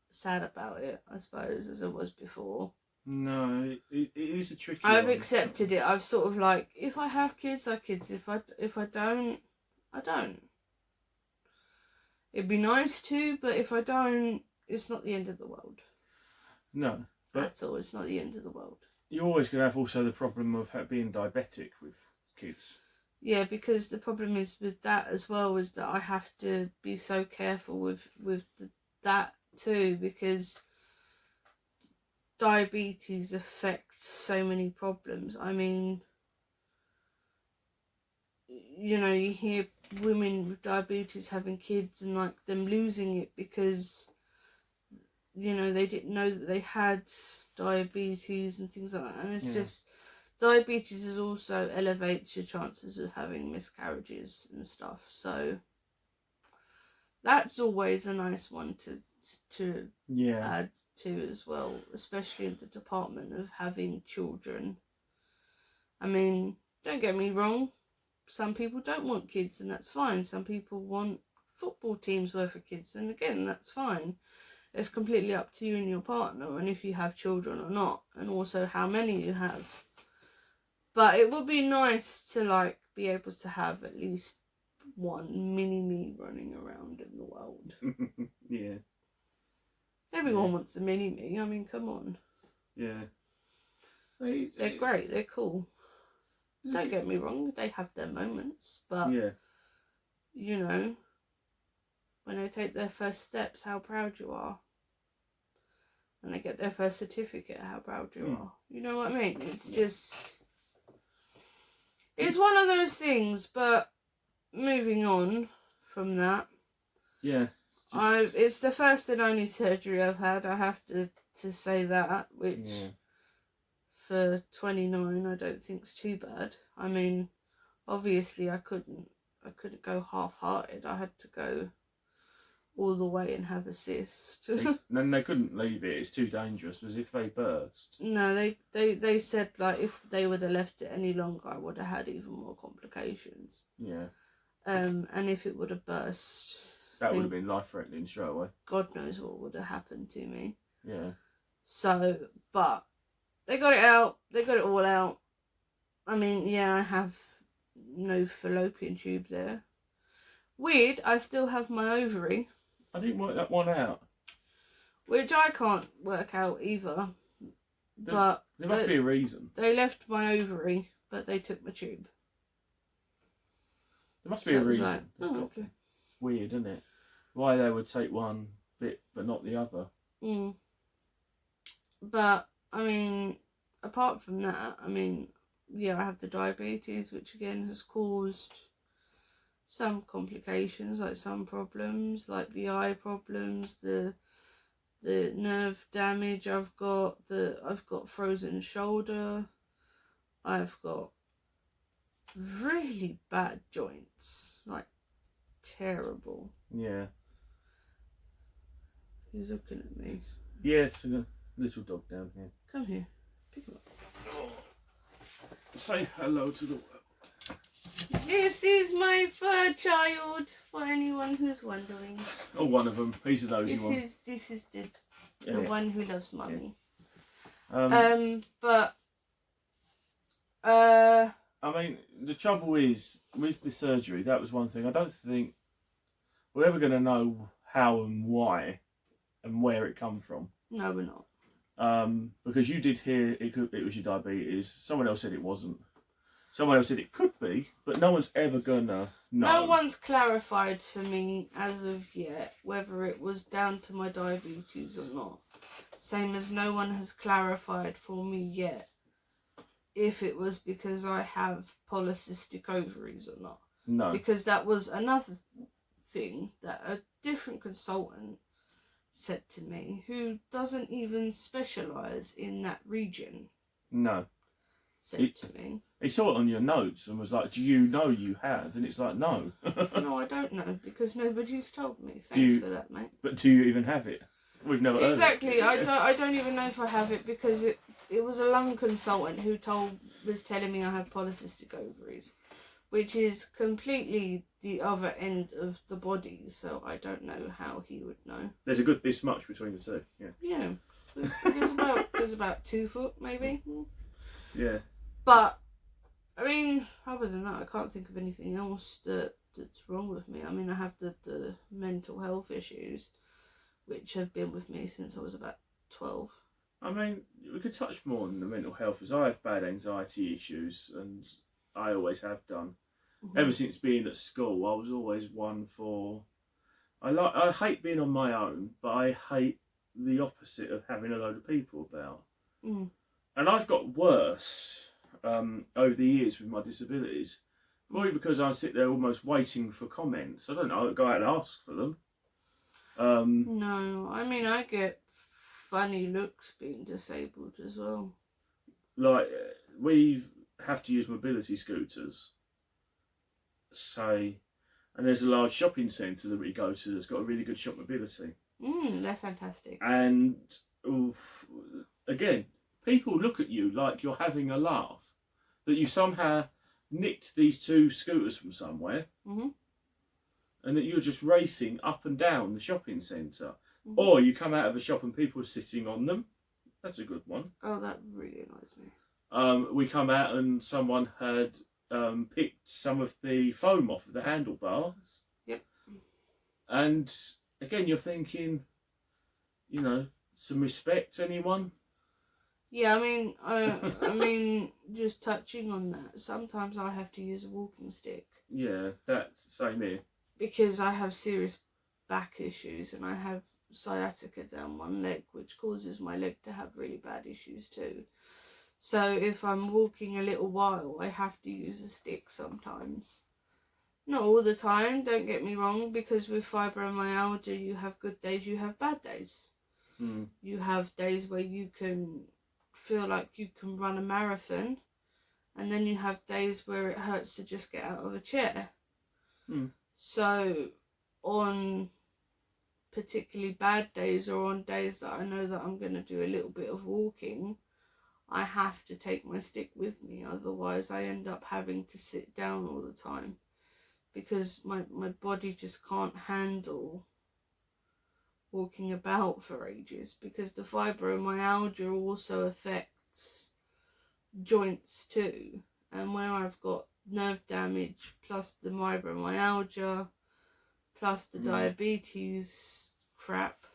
sad about it, I suppose, as I was before. No, it is a tricky I've one. accepted it. I've sort of like, if I have kids, I have kids. If I don't, I don't. It'd be nice to, but if I don't, it's not the end of the world. No, but at all. It's not the end of the world. You're always going to have also the problem of being diabetic with kids. Yeah, because the problem is with that as well is that I have to be so careful with that too, because diabetes affects so many problems. I mean, you know, you hear women with diabetes having kids and like them losing it because, you know, they didn't know that they had diabetes and things like that. And it's just, diabetes is also elevates your chances of having miscarriages and stuff. So that's always a nice one to add to as well, especially in the department of having children. I mean, don't get me wrong, some people don't want kids, and that's fine. Some people want football teams worth of kids, and again, that's fine. It's completely up to you and your partner, and if you have children or not, and also how many you have. But it would be nice to like be able to have at least one mini-me running around in the world. Yeah. Everyone wants a mini-me. I mean, come on. Yeah. They're great. They're cool. Don't get me wrong, they have their moments, but Yeah. you know, when they take their first steps, how proud you are. When they get their first certificate, how proud you are. You know what I mean? It's just, it's one of those things. But moving on from that, Yeah. it's the first and only surgery I've had. I have to say that, which for 29, I don't think is too bad. I mean, obviously, I couldn't go half-hearted. I had to go all the way and have a cyst. Then they couldn't leave it. It's too dangerous. As if they burst. No, they said like if they would have left it any longer, I would have had even more complications. Yeah. And if it would have burst, That would have been life-threatening straight away. God knows what would have happened to me. Yeah. So, but they got it out. They got it all out. I mean, yeah, I have no fallopian tube there. Weird, I still have my ovary. I didn't work that one out. Which I can't work out either. But there must be a reason. They left my ovary, but they took my tube. There must be a reason. Like, okay. It's weird, isn't it? Why they would take one bit but not the other. But, I mean, apart from that, I mean, yeah, I have the diabetes, which again has caused some complications, like some problems, like the eye problems, the nerve damage. I've got frozen shoulder. I've got really bad joints, like terrible. Yeah. He's looking at me. Yes, a little dog down here. Come here, pick him up. Oh. Say hello to the world. This is my fur child, for anyone who's wondering. Oh, one of them. He's a nosy one. This is the one who loves mummy. Yeah. I mean, the trouble is, with the surgery, that was one thing. I don't think we're ever going to know how and why and where it come from. No, we're not. Because you did hear it was your diabetes. Someone else said it wasn't. Someone else said it could be, but no one's ever gonna know. No one's clarified for me as of yet whether it was down to my diabetes or not. Same as no one has clarified for me yet if it was because I have polycystic ovaries or not. No. Because that was another thing that a different consultant said to me, who doesn't even specialise in that region. No. Said to me. He saw it on your notes and was like, do you know you have? And it's like, no. No, I don't know, because nobody's told me. Thanks for that, mate. But do you even have it? We've never heard of it. Exactly. I don't even know if I have it, because it was a lung consultant who was telling me I have polycystic ovaries, which is completely the other end of the body, so I don't know how he would know. There's a good this much between the two. Yeah. Yeah. There's about 2 foot, maybe. Yeah. But I mean, other than that, I can't think of anything else that's wrong with me. I mean, I have the mental health issues, which have been with me since I was about 12. I mean, we could touch more on the mental health, as I have bad anxiety issues, and I always have done. Mm-hmm. Ever since being at school, I was always one for... I hate being on my own, but I hate the opposite of having a load of people about. Mm. And I've got worse over the years with my disabilities, probably because I sit there almost waiting for comments. I don't know, I'll go out and ask for them. No, I mean, I get funny looks being disabled as well. Like, we have to use mobility scooters, say, and there's a large shopping centre that we go to that's got a really good shop mobility. They're fantastic. And, again, people look at you like you're having a laugh, that you somehow nicked these 2 scooters from somewhere, and that you're just racing up and down the shopping centre. Or you come out of a shop and people are sitting on them. That's a good one. Oh, that really annoys me. We come out and someone had picked some of the foam off of the handlebars. Yep. And again, you're thinking, you know, some respect, anyone? Yeah, I mean, just touching on that, sometimes I have to use a walking stick Yeah, that's same here. because I have serious back issues and I have sciatica down one leg, which causes my leg to have really bad issues too. So if I'm walking a little while, I have to use a stick sometimes. Not all the time, don't get me wrong, because with fibromyalgia, you have good days, you have bad days. Mm. You have days where you can feel like you can run a marathon, and then you have days where it hurts to just get out of a chair. Mm. So, on particularly bad days or on days that I know that I'm going to do a little bit of walking, I have to take my stick with me, otherwise I end up having to sit down all the time because my body just can't handle walking about for ages, because the fibromyalgia also affects joints too, and where I've got nerve damage plus the fibromyalgia plus the diabetes crap,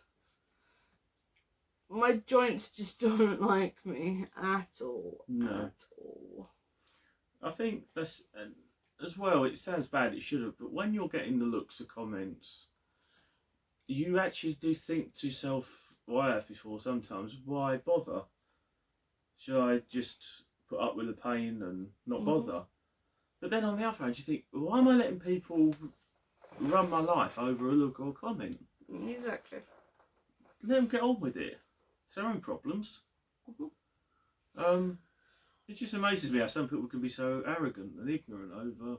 my joints just don't like me at all. No. At all. I think that's, as well, it sounds bad, it should have, but when you're getting the looks of comments, you actually do think to yourself, well, I have before sometimes, why bother? Should I just put up with the pain and not bother? But then on the other hand, you think, why am I letting people run my life over a look or a comment? Exactly. Let them get on with it. It's their own problems. It just amazes me how some people can be so arrogant and ignorant over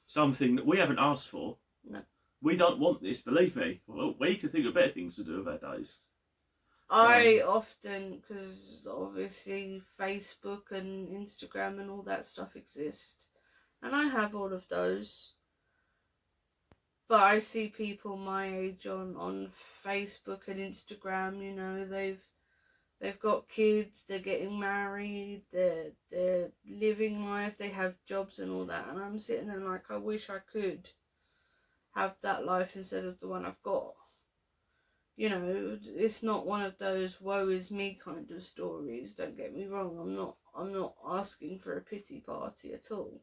something that we haven't asked for. No. We don't want this, believe me. Well, we can think of better things to do with our days. I often, because obviously Facebook and Instagram and all that stuff exist, and I have all of those, but I see people my age on Facebook and Instagram, you know, they've got kids, they're getting married, they're living life, they have jobs and all that, and I'm sitting there like, I wish I could have that life instead of the one I've got. You know, it's not one of those woe is me kind of stories, don't get me wrong. I'm not asking for a pity party at all.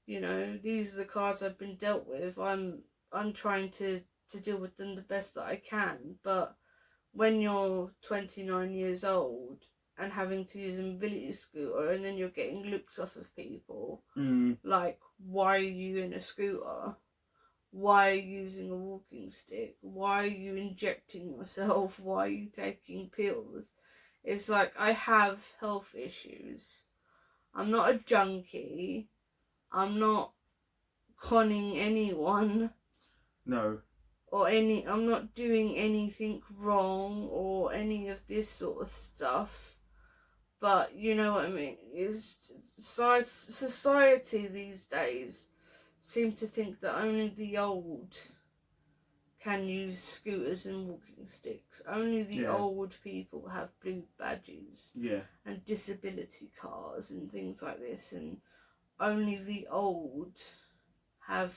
You know, these are the cards I've been dealt with. I'm trying to deal with them the best that I can, but when you're 29 years old and having to use a mobility scooter, and then you're getting looks off of people like, why are you in a scooter? Why are you using a walking stick? Why are you injecting yourself? Why are you taking pills? It's like, I have health issues. I'm not a junkie. I'm not conning anyone. No. I'm not doing anything wrong or any of this sort of stuff. But you know what I mean? Is society these days seem to think that only the old can use scooters and walking sticks. Only the old people have blue badges and disability cars and things like this, and only the old have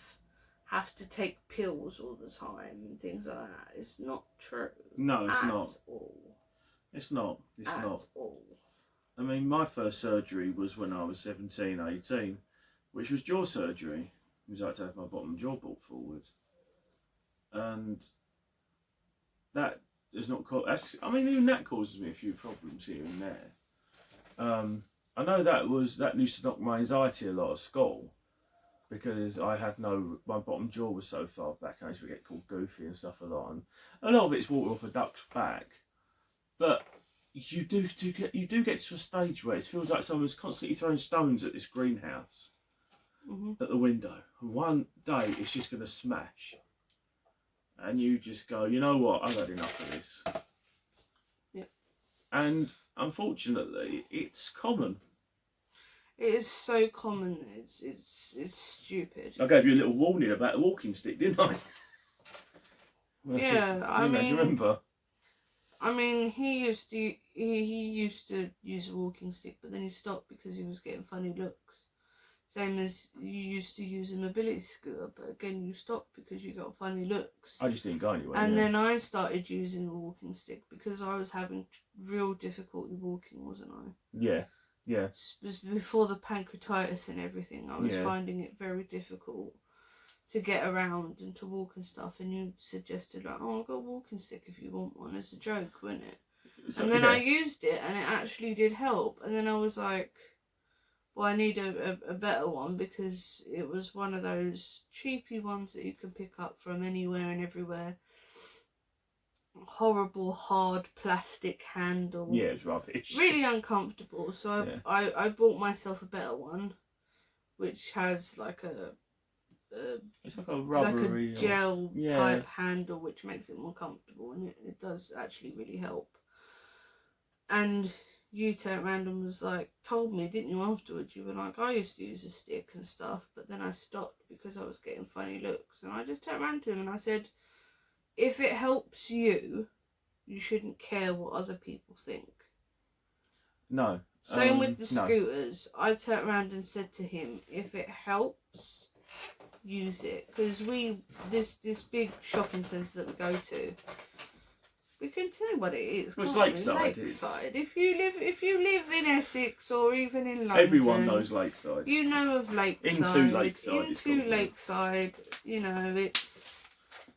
to take pills all the time and things like that. It's not true. No, it's at not. all. It's not. It's at not. all. I mean, my first surgery was when I was 17, 18, which was jaw surgery. It was like to have my bottom jaw brought forward. And that does not cause, I mean, even that causes me a few problems here and there. I know that used to knock my anxiety a lot at school, because I had my bottom jaw was so far back, I used to get called goofy and stuff a lot, and a lot of it's water off a duck's back. But you do get to a stage where it feels like someone's constantly throwing stones at this greenhouse at the window, and one day it's just going to smash, and you just go, you know what, I've had enough of this. Yep. And unfortunately, it's common. It is so common. It's stupid. I gave you a little warning about the walking stick, didn't I? Yeah, I mean, do you remember? I mean, he used to use a walking stick, but then he stopped because he was getting funny looks. Same as you used to use a mobility scooter, but again you stopped because you got funny looks. I just didn't go anywhere. And then I started using a walking stick because I was having real difficulty walking, wasn't I? Yeah, yeah. Before the pancreatitis and everything, I was finding it very difficult to get around and to walk and stuff. And you suggested, like, oh, I've got a walking stick if you want one. As a joke, wasn't it? So, and then I used it and it actually did help. And then I was like, well, I need a better one, because it was one of those cheapy ones that you can pick up from anywhere and everywhere. Horrible hard plastic handle. Yeah, it's rubbish. Really uncomfortable. So I bought myself a better one, which has like it's like a rubbery, like a gel type handle, which makes it more comfortable, and it does actually really help. And you turned around and was like, told me, didn't you, afterwards? You were like, I used to use a stick and stuff, but then I stopped because I was getting funny looks. And I just turned around to him and I said, if it helps you, you shouldn't care what other people think. No. Same with the scooters. I turned around and said to him, if it helps, use it. Because this big shopping centre that we go to, we can tell you what it is. Well, it's Lakeside. If you live in Essex or even in London, everyone knows Lakeside. You know of Lakeside. Into Lakeside. You know, it's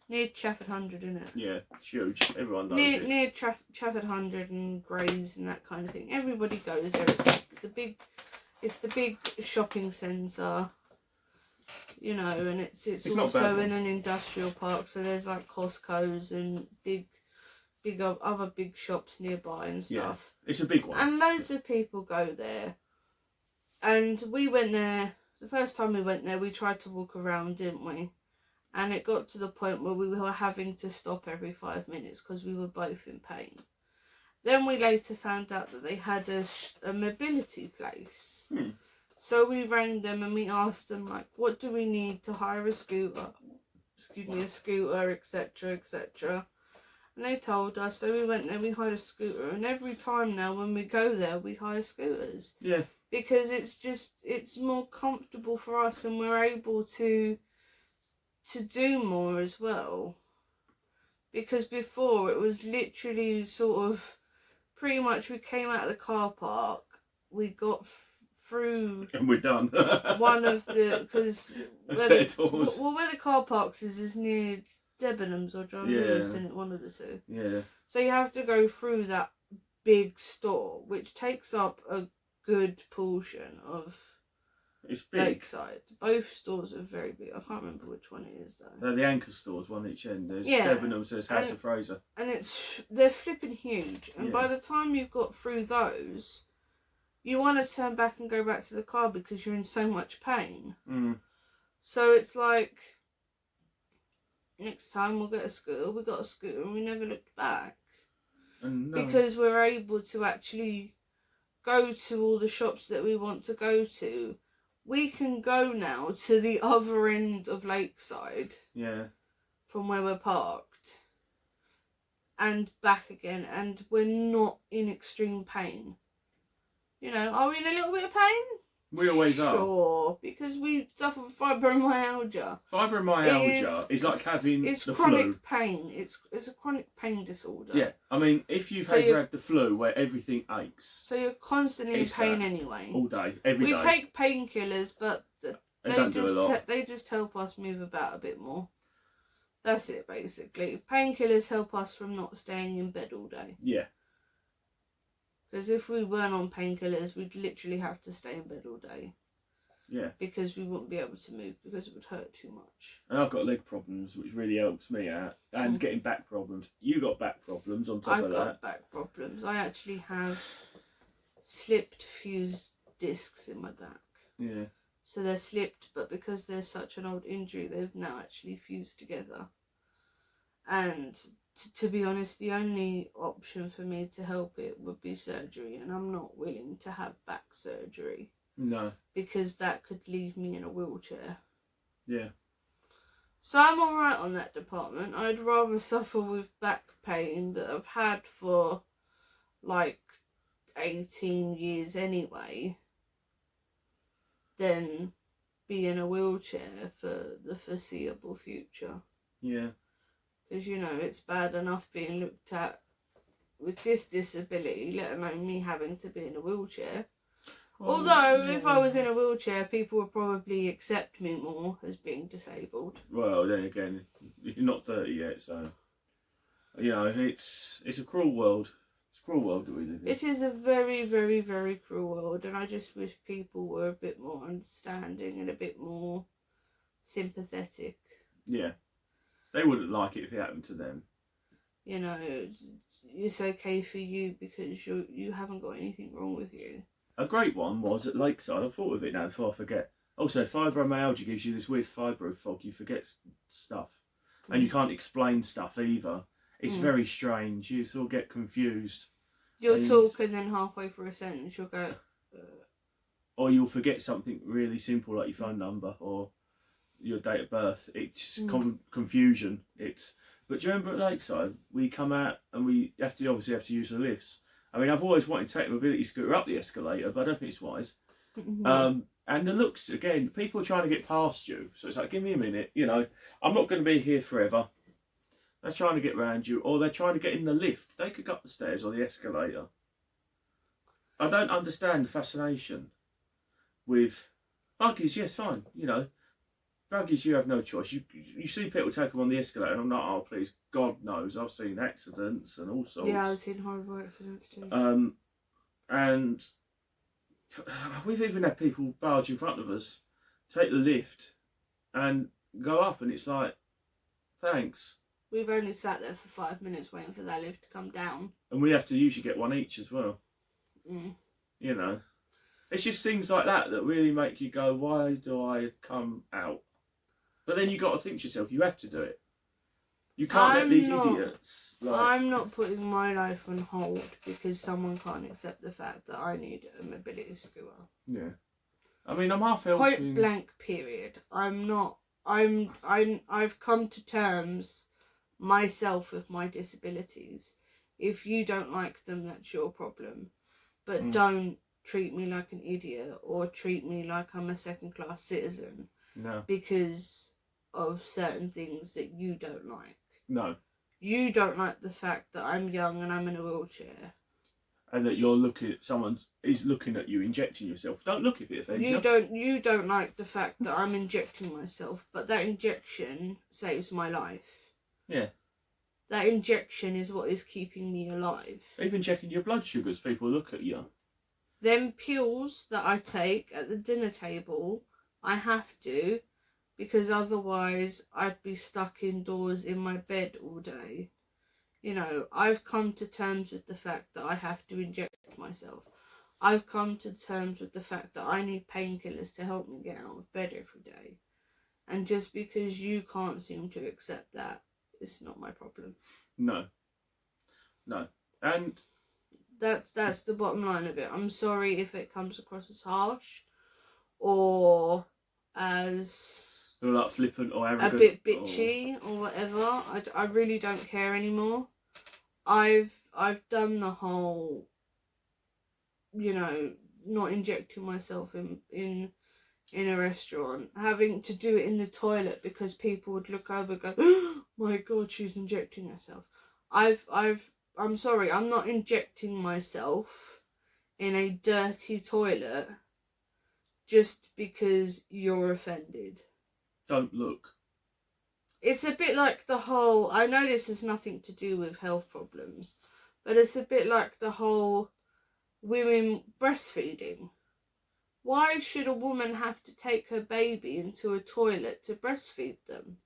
near Chafford 100, isn't it? Yeah, it's huge. Everyone knows it. Near Chafford 100 and Grays and that kind of thing. Everybody goes there. It's the big shopping centre. You know, and it's also in an industrial park. So there's like Costco's and other big shops nearby and stuff. Yeah, it's a big one. And loads of people go there. And we went there, the first time we went there, we tried to walk around, didn't we? And it got to the point where we were having to stop every 5 minutes because we were both in pain. Then we later found out that they had a mobility place. So we rang them and we asked them, like, what do we need to hire a scooter? A scooter, etc., etc. And they told us, so we went there, we hired a scooter, and every time now when we go there, we hire scooters. Yeah. Because it's more comfortable for us, and we're able to do more as well. Because before, it was literally sort of, pretty much we came out of the car park, we got through... and we're done. one of the... because where the car parks is near Debenhams or John Lewis, in one of the two. Yeah. So you have to go through that big store, which takes up a good portion of Lakeside. Both stores are very big. I can't remember which one it is though. They're the anchor stores, one each end. There's Debenhams, there's House of Fraser. And they're flipping huge. And by the time you've got through those, you want to turn back and go back to the car because you're in so much pain. So it's like, next time we'll get a scooter. We got a scooter and we never looked back. Because we're able to actually go to all the shops that we want to go to. We can go now to the other end of Lakeside. Yeah. From where we're parked. And back again. And we're not in extreme pain. You know, are we in a little bit of pain? We always are. Sure, because we suffer from fibromyalgia. Fibromyalgia is like having the flu. It's chronic pain. It's a chronic pain disorder. Yeah, I mean, if you've ever had the flu where everything aches. So you're constantly in pain anyway. All day, every day. We take painkillers, but they just help us move about a bit more. That's it, basically. Painkillers help us from not staying in bed all day. Yeah. Because if we weren't on painkillers, we'd literally have to stay in bed all day. Yeah. Because we wouldn't be able to move because it would hurt too much. And I've got leg problems, which really helps me out. And getting back problems. You got back problems on top of that. I've got back problems. I actually have slipped fused discs in my back. Yeah. So they're slipped, but because they're such an old injury, they've now actually fused together. And to be honest, the only option for me to help it would be surgery, and I'm not willing to have back surgery. No. Because that could leave me in a wheelchair. Yeah. So I'm alright on that department. I'd rather suffer with back pain that I've had for like 18 years anyway than be in a wheelchair for the foreseeable future. Yeah. Because, you know, it's bad enough being looked at with this disability, let alone me having to be in a wheelchair. Well, Although, yeah. if I was in a wheelchair, people would probably accept me more as being disabled. Well, then again, you're not 30 yet, so you know it's a cruel world. It's a cruel world that we live in. It is a very, very, very cruel world, and I just wish people were a bit more understanding and a bit more sympathetic. Yeah, they wouldn't like it if it happened to them. You know, it's okay for you because you haven't got anything wrong with you. A great one was at Lakeside. I thought of it now before I forget. Also, fibromyalgia gives you this weird fibro fog. You forget stuff, and you can't explain stuff either. It's very strange. You sort of get confused. You'll talk and then halfway through a sentence you'll go... Or you'll forget something really simple like your phone number or your date of birth. It's confusion. But do you remember at Lakeside, we come out and we obviously have to use the lifts. I mean, I've always wanted to take a mobility scooter up the escalator, but I don't think it's wise. And the looks, again, people are trying to get past you. So it's like, give me a minute, you know, I'm not going to be here forever. They're trying to get round you, or they're trying to get in the lift. They could go up the stairs or the escalator. I don't understand the fascination with buggies. Yes, fine, you know, buggies, you have no choice. You see people take them on the escalator, and I'm not, oh, please, God knows, I've seen accidents and all sorts. Yeah, I've seen horrible accidents too. And we've even had people barge in front of us, take the lift, and go up, and it's like, thanks. We've only sat there for 5 minutes waiting for that lift to come down. And we have to usually get one each as well. You know, it's just things like that that really make you go, why do I come out? But then you got to think to yourself, you have to do it. You can't let these idiots. I'm not putting my life on hold because someone can't accept the fact that I need a mobility scooter. Yeah, I mean, I'm half helping. Point blank. Period. I'm not. I've come to terms myself with my disabilities. If you don't like them, that's your problem. But don't treat me like an idiot or treat me like I'm a second-class citizen. No. Because of certain things that you don't like. No. You don't like the fact that I'm young and I'm in a wheelchair. And that you're looking at someone is looking at you injecting yourself. Don't look if it offends you. You don't like the fact that I'm injecting myself, but that injection saves my life. Yeah. That injection is what is keeping me alive. Even checking your blood sugars, people look at you. Them pills that I take at the dinner table, I have to, because otherwise I'd be stuck indoors in my bed all day. You know, I've come to terms with the fact that I have to inject myself. I've come to terms with the fact that I need painkillers to help me get out of bed every day. And just because you can't seem to accept that, it's not my problem. No. And that's the bottom line of it. I'm sorry if it comes across as harsh or as like flippant or arrogant, a bit bitchy or whatever. I really don't care anymore. I've done the whole, you know, not injecting myself in a restaurant, having to do it in the toilet because people would look over and go, oh my God, she's injecting herself. I'm sorry, I'm not injecting myself in a dirty toilet just because you're offended. Don't look. It's a bit like the whole, I know this has nothing to do with health problems, but it's a bit like the whole women breastfeeding. Why should a woman have to take her baby into a toilet to breastfeed them?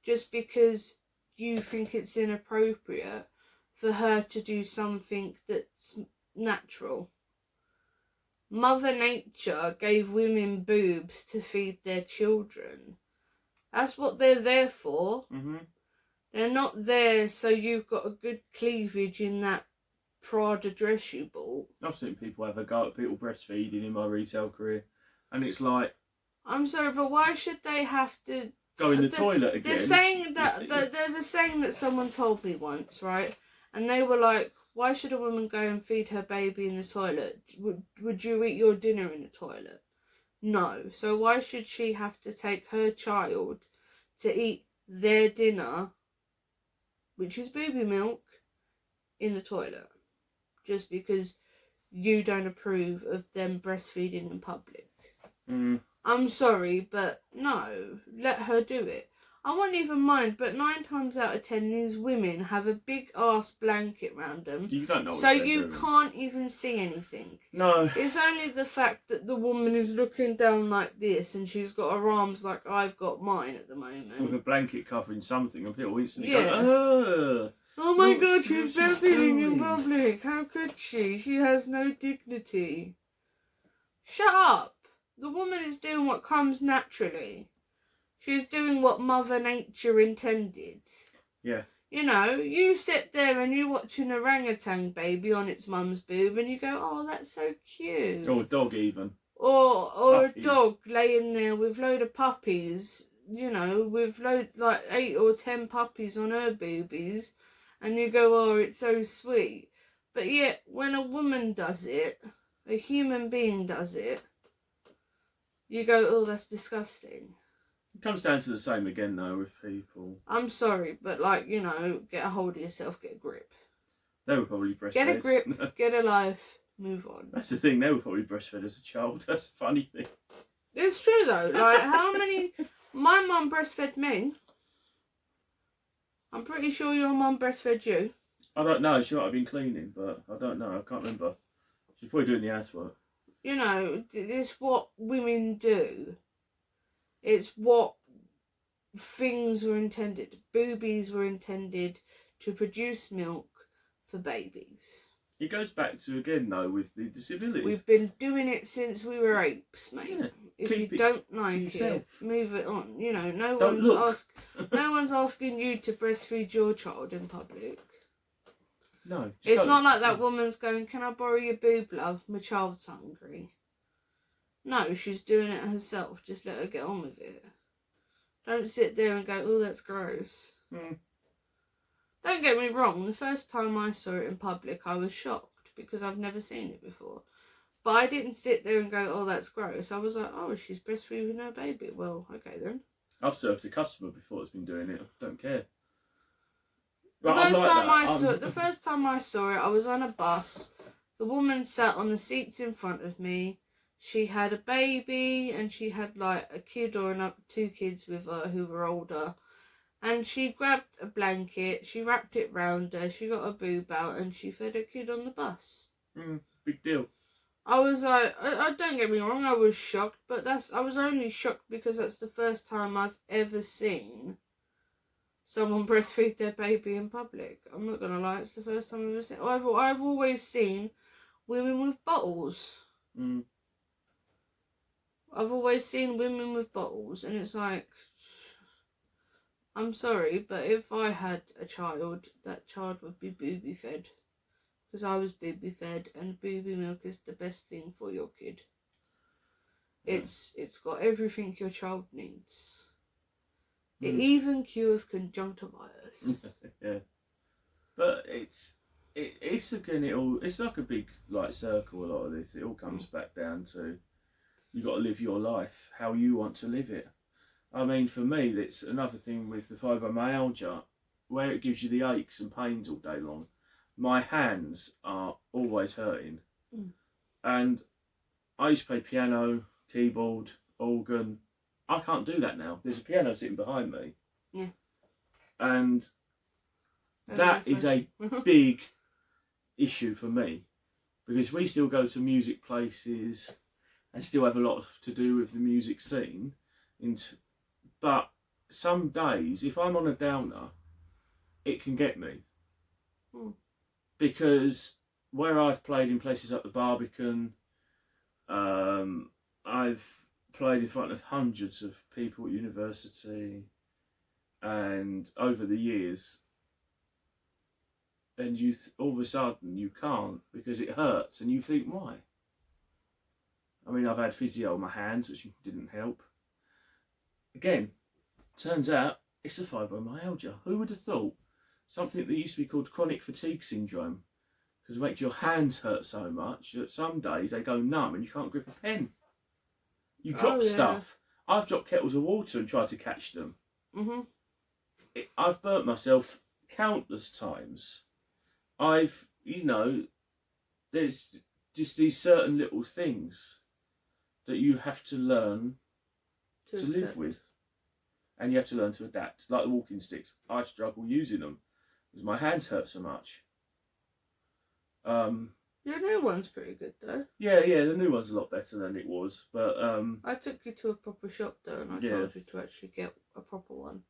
Just because you think it's inappropriate for her to do something that's natural. Mother Nature gave women boobs to feed their children. That's what they're there for. They're not there so you've got a good cleavage in that Prada dress you bought. I've seen people have a go at people breastfeeding in my retail career, and it's like, I'm sorry, but why should they have to go in the toilet again? The saying that there's a saying that someone told me once, right? And they were like, why should a woman go and feed her baby in the toilet? Would you eat your dinner in the toilet? No. So why should she have to take her child to eat their dinner, which is baby milk, in the toilet? Just because you don't approve of them breastfeeding in public. I'm sorry, but no, let her do it. I won't even mind, but 9 times out of 10, these women have a big ass blanket round them. You don't know so what they're you doing. can't even see anything. No. It's only the fact that the woman is looking down like this and she's got her arms like I've got mine at the moment. With a blanket covering something, and people instantly Yeah. go, oh my god, what's she's she breastfeeding in doing?" public. How could she? She has no dignity. Shut up. The woman is doing what comes naturally. She's doing what Mother Nature intended. Yeah. You know, you sit there and you watch an orangutan baby on its mum's boob and you go, oh, that's so cute. Or a dog even. Or a dog laying there with load of puppies, you know, with like 8 or 10 puppies on her boobies, and you go, oh, it's so sweet. But yet, when a woman does it, a human being does it, you go, oh, that's disgusting. It comes down to the same again, though, with people. I'm sorry, but like, you know, get a hold of yourself, get a grip. They were probably breastfed. Get a grip, get a life, move on. That's the thing, they were probably breastfed as a child. That's a funny thing. It's true though, like how many... My mum breastfed me. I'm pretty sure your mum breastfed you. I don't know, she might have been cleaning, but I don't know, I can't remember. She's probably doing the housework. You know, it's what women do. It's what things were intended. Boobies were intended to produce milk for babies. It goes back to, again, though, with the disabilities. We've been doing it since we were apes, mate. Yeah. If you don't like it, move it on. You know, no one's asking you to breastfeed your child in public. No. It's not like that woman's going, can I borrow your boob, love? My child's hungry. No, she's doing it herself. Just let her get on with it. Don't sit there and go, oh, that's gross. Don't get me wrong, the first time I saw it in public, I was shocked because I've never seen it before. But I didn't sit there and go, oh, that's gross. I was like, oh, she's breastfeeding her baby. Well, okay then. I've served a customer before that's been doing it. I don't care. The first time I saw it, I was on a bus. The woman sat on the seats in front of me. She had a baby and she had like a kid or 2 kids with her who were older. And she grabbed a blanket, she wrapped it round her, she got her boob out and she fed her kid on the bus. Big deal. I was like, I don't get me wrong, I was shocked, but I was only shocked because that's the first time I've ever seen someone breastfeed their baby in public. I'm not gonna lie, it's the first time I've ever seen. I've always seen women with bottles. I've always seen women with bottles, and it's like, I'm sorry, but if I had a child, that child would be booby fed. Because I was booby fed, and booby milk is the best thing for your kid. It's got everything your child needs. It even cures conjunctivitis. Yeah, but it's again, it's like a big like circle. A lot of this, it all comes back down to you got to live your life how you want to live it. I mean, for me, that's another thing with the fibromyalgia, where it gives you the aches and pains all day long. My hands are always hurting, and I used to play piano, keyboard, organ. I can't do that now. There's a piano sitting behind me. Yeah. And that is a big issue for me, because we still go to music places and still have a lot to do with the music scene. But some days, if I'm on a downer, it can get me. Because where I've played in places like the Barbican, I've played in front of hundreds of people at university, and over the years, and all of a sudden you can't because it hurts, and you think, why? I mean, I've had physio on my hands, which didn't help. Again, turns out it's a fibromyalgia. Who would have thought something that used to be called chronic fatigue syndrome could make your hands hurt so much that some days they go numb and you can't grip a pen? You drop yeah. stuff. I've dropped kettles of water and tried to catch them. Mhm. I've burnt myself countless times. I've, there's just these certain little things that you have to learn to live with. And you have to learn to adapt. Like the walking sticks, I struggle using them because my hands hurt so much. Your new one's pretty good though. Yeah, the new one's a lot better than it was. But I took you to a proper shop though, and I Yeah. told you to actually get a proper one.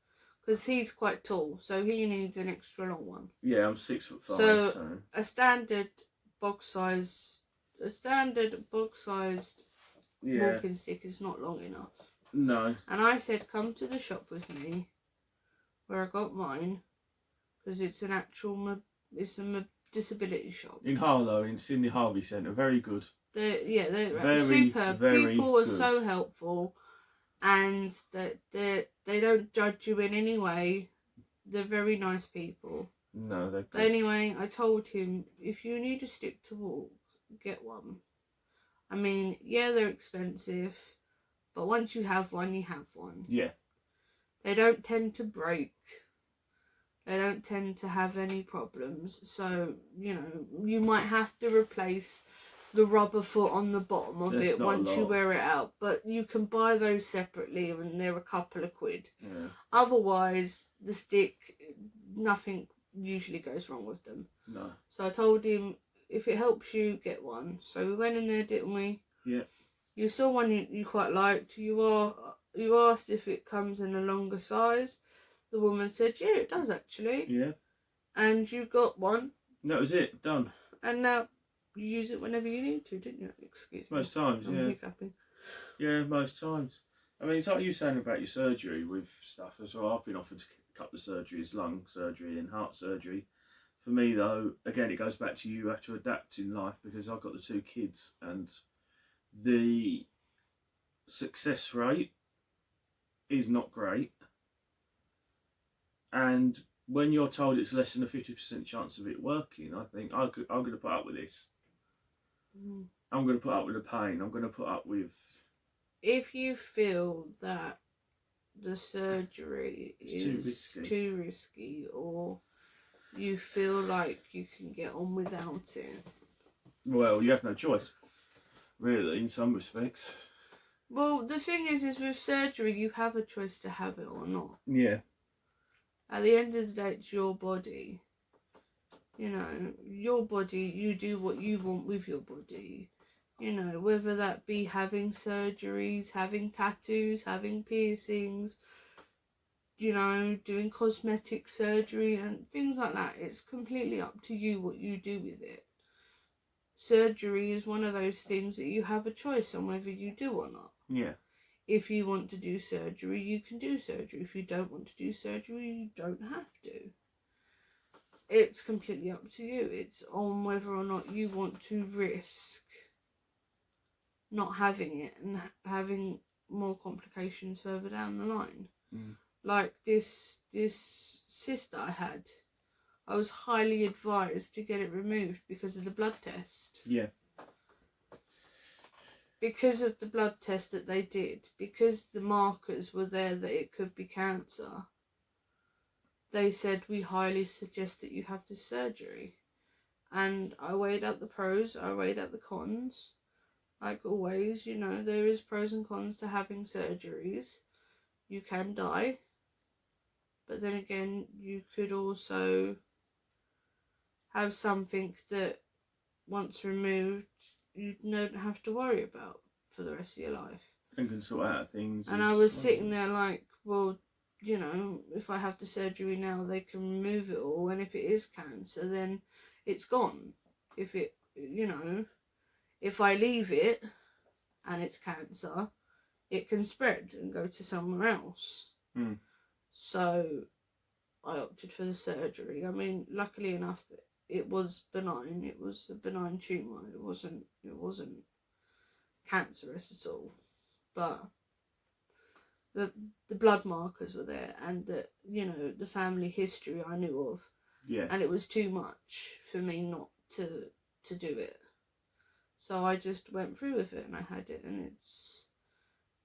Because he's quite tall, so he needs an extra long one. yeah, I'm 6'5". So a standard box-sized walking stick is not long enough. No. And I said, come to the shop with me, where I got mine, because it's an actual, it's a disability shop. In Harlow, it's in the Harvey Centre. Very good. They're Very, superb. very People are good. so helpful, and they don't judge you in any way. They're very nice people. No, they're good. But anyway, I told him, if you need a stick to walk, get one. I mean, yeah, they're expensive, but once you have one, you have one. Yeah. They don't tend to break. They don't tend to have any problems. So, you might have to replace the rubber foot on the bottom of That's it not a once you lot. wear it out. But you can buy those separately and they're a couple of quid. Yeah. Otherwise, the stick, nothing usually goes wrong with them. No. So I told him, if it helps you, get one. So we went in there, didn't we? Yeah. You saw one you quite liked. You asked if it comes in a longer size. The woman said, yeah, it does actually. Yeah. And you got one. That was it. Done. And now you use it whenever you need to, didn't you? Excuse me. Most times, I'm yeah. hiccuping. Yeah, most times. I mean, it's like you saying about your surgery with stuff as well. I've been offered a couple of surgeries, lung surgery and heart surgery. For me, though, again, it goes back to you have to adapt in life because I've got the 2 kids and the success rate is not great. And when you're told it's less than a 50% chance of it working, I think I'm going to put up with this. Mm. I'm going to put up with the pain. I'm going to put up with... If you feel that the surgery is too risky or you feel like you can get on without it. Well, you have no choice, really, in some respects. Well, the thing is with surgery, you have a choice to have it or not. Yeah. At the end of the day, it's your body. Your body, you do what you want with your body. Whether that be having surgeries, having tattoos, having piercings, doing cosmetic surgery and things like that. It's completely up to you what you do with it. Surgery is one of those things that you have a choice on whether you do or not. Yeah. If you want to do surgery, you can do surgery. If you don't want to do surgery, you don't have to. It's completely up to you. It's on whether or not you want to risk not having it and having more complications further down the line. Mm. Like this cyst I had, I was highly advised to get it removed because of the blood test. Yeah. Because of the blood test that they did, because the markers were there that it could be cancer, they said we highly suggest that you have this surgery. And I weighed out the pros, I weighed out the cons. Like always, there is pros and cons to having surgeries. You can die. But then again, you could also have something that once removed, you don't have to worry about for the rest of your life. And can sort out things. And I was sitting there like, well, if I have the surgery now, they can remove it all. And if it is cancer, then it's gone. If if I leave it and it's cancer, it can spread and go to somewhere else. Mm. So I opted for the surgery. I mean, luckily enough, it was benign. It was a benign tumour. It wasn't cancerous at all. But the blood markers were there, and the family history I knew of. Yeah. And it was too much for me not to do it. So I just went through with it, and I had it, and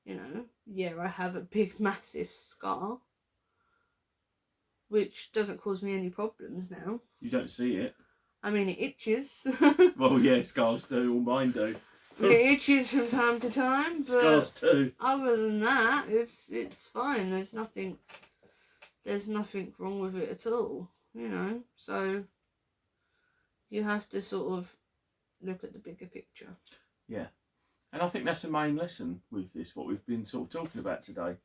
You know, yeah, I have a big, massive scar, which doesn't cause me any problems now. You don't see it. I mean, it itches. Well, yeah, scars do. All mine do. It itches from time to time, but Scars too. other than that, it's fine. There's nothing wrong with it at all. You know, so you have to sort of look at the bigger picture. Yeah. And I think that's the main lesson with this, what we've been sort of talking about today.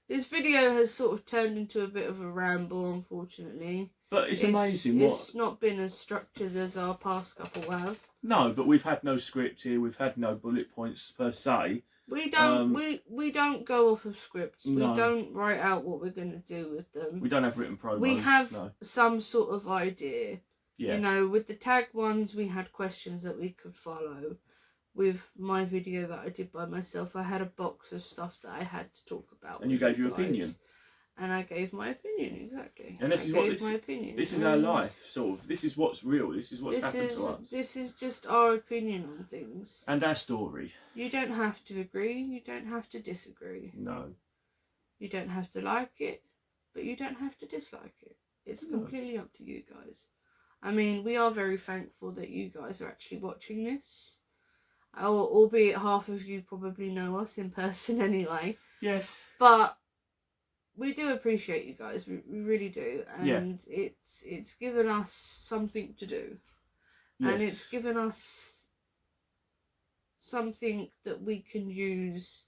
This video has sort of turned into a bit of a ramble, unfortunately. But it's amazing what... It's not been as structured as our past couple have. No, but we've had no script here, we've had no bullet points per se. We don't we don't go off of scripts. No. We don't write out what we're going to do with them. We don't have written promos. We have some sort of idea. Yeah. You know, with the tag ones, we had questions that we could follow. With my video that I did by myself, I had a box of stuff that I had to talk about. And you gave your opinion. And I gave my opinion, exactly. And this is what my opinion. This is our life, sort of. This is what's real. This is what's happened to us. This is just our opinion on things. And our story. You don't have to agree. You don't have to disagree. No. You don't have to like it, but you don't have to dislike it. It's completely up to you guys. I mean, we are very thankful that you guys are actually watching this. Albeit half of you probably know us in person anyway. Yes. But we do appreciate you guys. We really do. And it's given us something to do. Yes. And it's given us something that we can use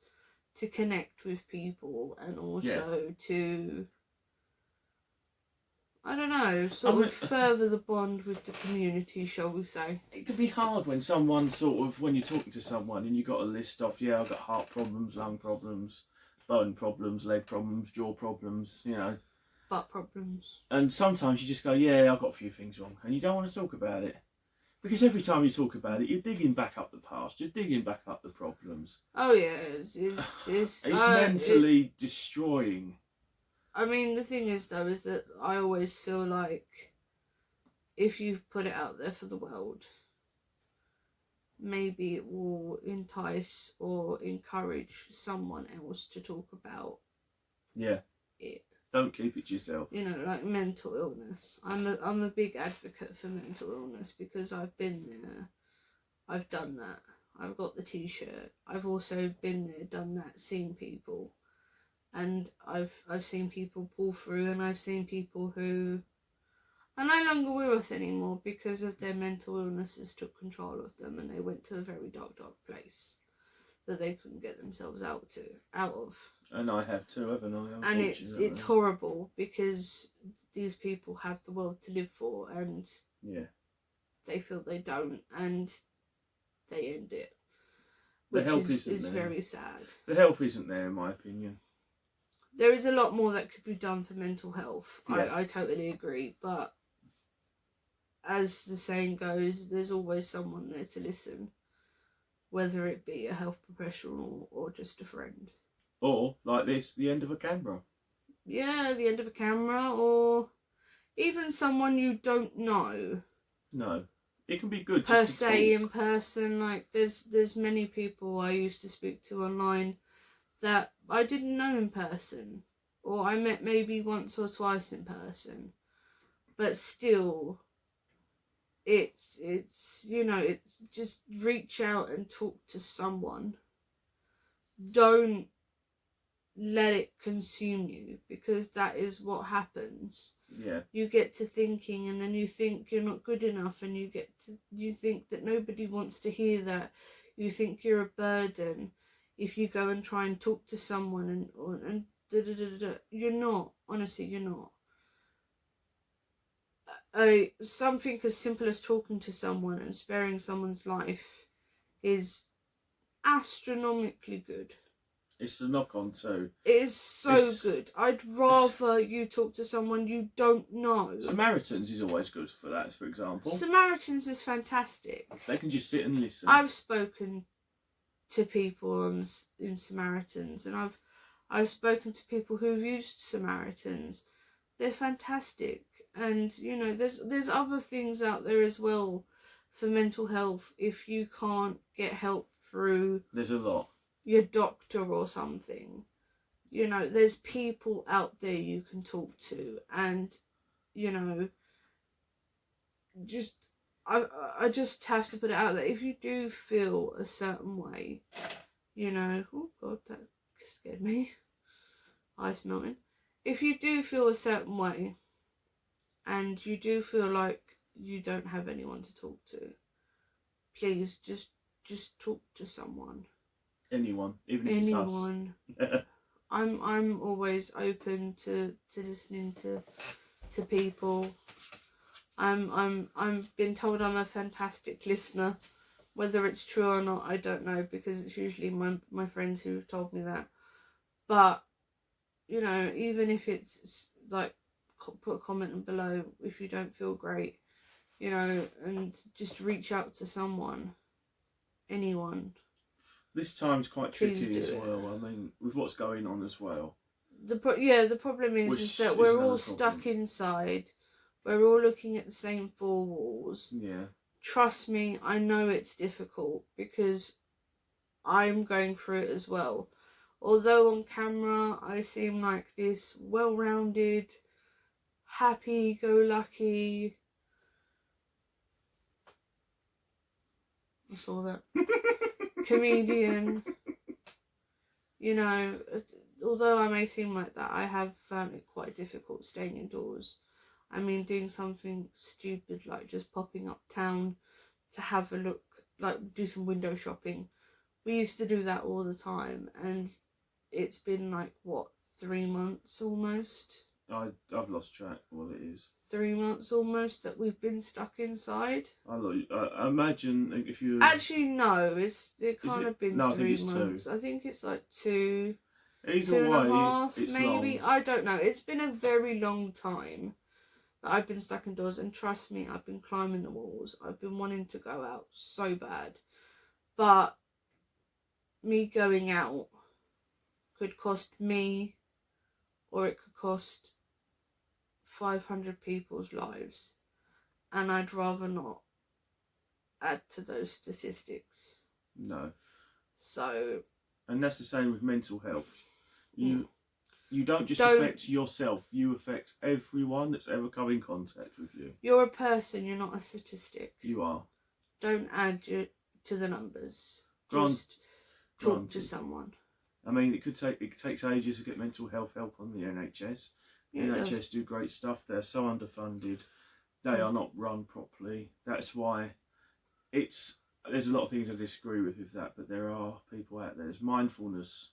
to connect with people and also to, I don't know, sort of further the bond with the community, shall we say. It can be hard when someone when you're talking to someone and you've got a list off, I've got heart problems, lung problems, bone problems, leg problems, jaw problems, you know. Butt problems. And sometimes you just go, I've got a few things wrong. And you don't want to talk about it. Because every time you talk about it, you're digging back up the past, you're digging back up the problems. Oh yeah, it's mentally destroying. I mean, the thing is though, is that I always feel like if you've put it out there for the world, maybe it will entice or encourage someone else to talk about it. Don't keep it to yourself. You know, like mental illness. I'm a big advocate for mental illness because I've been there. I've done that. I've got the t-shirt. I've also been there, done that, seen people. And I've seen people pull through, and I've seen people who are no longer with us anymore because of their mental illnesses took control of them, and they went to a very dark place that they couldn't get themselves out of. And I have too, haven't I? And it's horrible because these people have the world to live for, and they feel they don't, and they end it. The help isn't there. Very sad. The help isn't there, in my opinion. There is a lot more that could be done for mental health. I totally agree. But as the saying goes, there's always someone there to listen. Whether it be a health professional or just a friend. Or, like this, the end of a camera. Yeah, the end of a camera, or even someone you don't know. No. It can be good per just to se talk. In person. Like there's many people I used to speak to online that I didn't know in person, or I met maybe once or twice in person, but still it's you know, it's just reach out and talk to someone. Don't let it consume you, because that is what happens. You get to thinking, and then you think you're not good enough, and you think that nobody wants to hear that. You think you're a burden if you go and try and talk to someone, and you're not. Honestly, you're not. Something as simple as talking to someone and sparing someone's life is astronomically good. It's the knock-on too. It is so good. I'd rather you talk to someone you don't know. Samaritans is always good for that, for example. Samaritans is fantastic. They can just sit and listen. I've spoken to people in Samaritans, and I've spoken to people who've used Samaritans. They're fantastic. And you know, there's other things out there as well for mental health if you can't get help through. There's a lot. your doctor or something. You know, there's people out there you can talk to, and you know, just I just have to put it out there. If you do feel a certain way, you know, oh god, that scared me. Ice melting. If you do feel a certain way, and you do feel like you don't have anyone to talk to, please just talk to someone. Anyone, even if Anyone. it's us. I'm always open to listening to people. I'm been told I'm a fantastic listener. Whether it's true or not, I don't know, because it's usually my friends who have told me that. But you know, even if it's like, put a comment below if you don't feel great, you know, and just reach out to someone, anyone. This time's quite tricky as it. well. I mean, with what's going on as well. The problem is that Which we're is all another stuck problem. inside. We're all looking at the same four walls. Yeah. Trust me, I know it's difficult because I'm going through it as well. Although on camera I seem like this well-rounded, happy-go-lucky, I saw that, comedian, you know, although I may seem like that, I have found it quite difficult staying indoors. I mean, doing something stupid like just popping uptown to have a look, like do some window shopping. We used to do that all the time, and it's been like, what, 3 months almost? I've lost track of what it is. 3 months almost that we've been stuck inside. I imagine if you... Actually, no, it can't have been no, 3 months. 2. I think it's like 2, Either 2.5, way, it's maybe. long. I don't know. It's been a very long time that I've been stuck indoors, and trust me, I've been climbing the walls. I've been wanting to go out so bad, but me going out could cost me, or it could cost 500 people's lives, and I'd rather not add to those statistics. No. So, and that's the same with mental health. You don't just affect yourself, you affect everyone that's ever come in contact with you. You're a person, you're not a statistic. You are. Don't add to the numbers. Just talk to someone. I mean, it takes ages to get mental health help on the NHS. The NHS do great stuff. They're so underfunded. They are not run properly. That's why there's a lot of things I disagree with that, but there are people out there. There's mindfulness,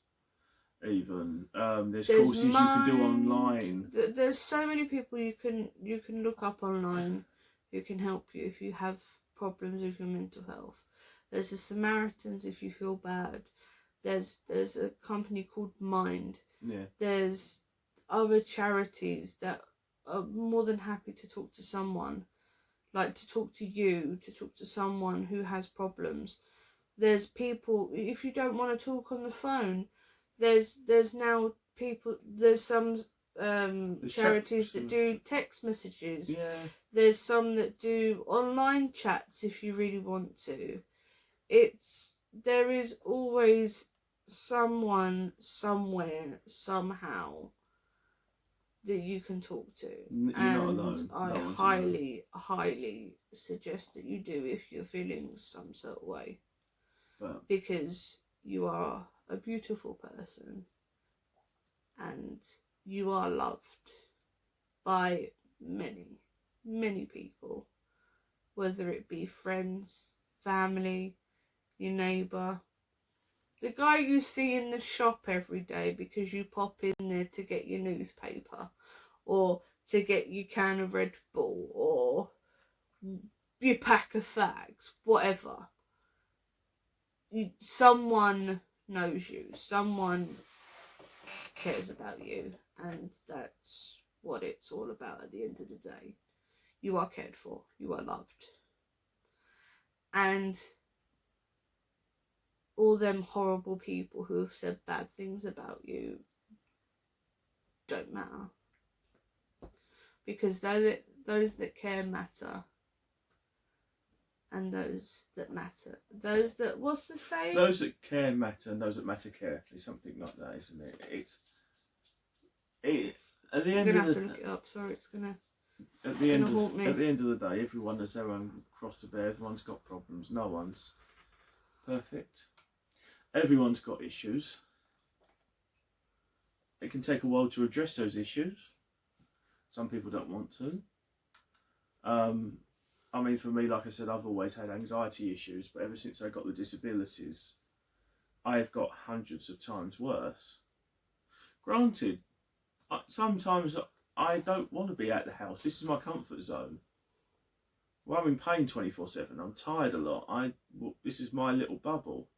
even. There's courses you can do online. There's so many people you can look up online who can help you if you have problems with your mental health. There's the Samaritans if you feel bad. There's a company called Mind. Yeah. There's other charities that are more than happy to talk to someone, like to talk to you, to talk to someone who has problems. There's people, if you don't want to talk on the phone, there's now people, there's some charities that do text messages. Yeah. There's some that do online chats if you really want to. There is always someone, somewhere, somehow that you can talk to. You're not alone. I highly suggest that you do if you're feeling some sort of way. Because you are a beautiful person and you are loved by many, many people, whether it be friends, family, your neighbour, the guy you see in the shop every day because you pop in there to get your newspaper or to get your can of Red Bull or your pack of fags, whatever. Someone knows you, someone cares about you, and that's what it's all about at the end of the day. You are cared for, you are loved, and all them horrible people who have said bad things about you don't matter, because those that care matter. and those that matter. Those that, what's the saying? Those that care matter and those that matter care is something like that, isn't it? At the I'm end gonna of have the to look it up. Sorry, it's gonna. at the end haunt me. at the end of the day, everyone has their own cross to bear. Everyone's got problems. No one's perfect. Everyone's got issues. It can take a while to address those issues. Some people don't want to. I mean, for me, like I said, I've always had anxiety issues, but ever since I got the disabilities, I've got hundreds of times worse. Granted, sometimes I don't want to be out the house. This is my comfort zone. Well, I'm in pain 24/7. I'm tired a lot. This is my little bubble.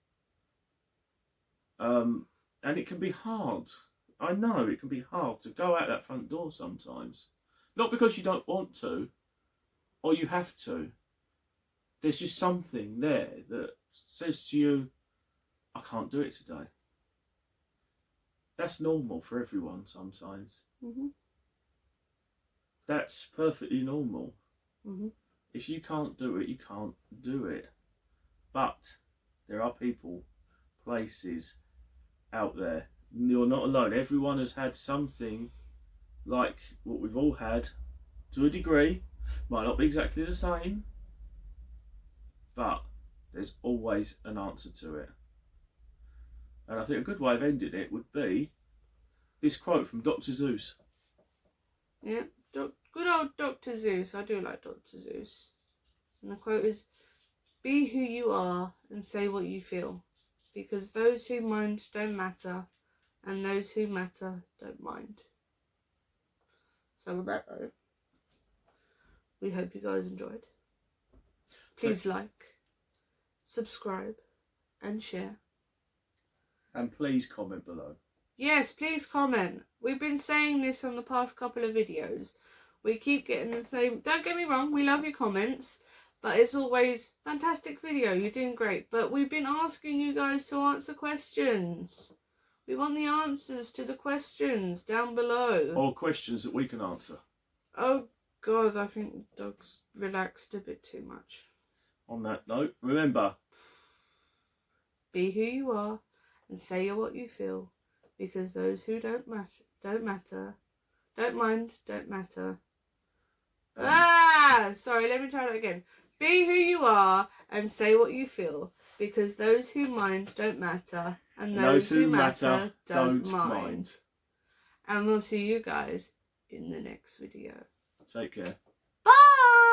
And it can be hard. I know it can be hard to go out that front door sometimes. Not because you don't want to, or you have to. There's just something there that says to you, I can't do it today. That's normal for everyone sometimes. Mm-hmm. That's perfectly normal. Mm-hmm. If you can't do it, you can't do it. But there are people, places out there. You're not alone. Everyone has had something like what we've all had to a degree. Might not be exactly the same, but there's always an answer to it. And I think a good way of ending it would be this quote from Dr. Zeus. Yeah, good old Dr. Zeus. I do like Dr. Zeus. And the quote is, "Be who you are and say what you feel, because those who mind don't matter, and those who matter don't mind." So with that though, we hope you guys enjoyed. Please like, subscribe, and share. And please comment below. Yes, please comment. We've been saying this on the past couple of videos. We keep getting the same. Don't get me wrong, we love your comments, but it's always fantastic video. You're doing great. But we've been asking you guys to answer questions. We want the answers to the questions down below. Or questions that we can answer. Oh God, I think the dog's relaxed a bit too much. On that note, remember, be who you are and say what you feel, because those who don't matter, don't mind, don't matter. Sorry, let me try that again. Be who you are and say what you feel, because those who mind don't matter, and those who matter don't mind. And we'll see you guys in the next video. Take care. Bye!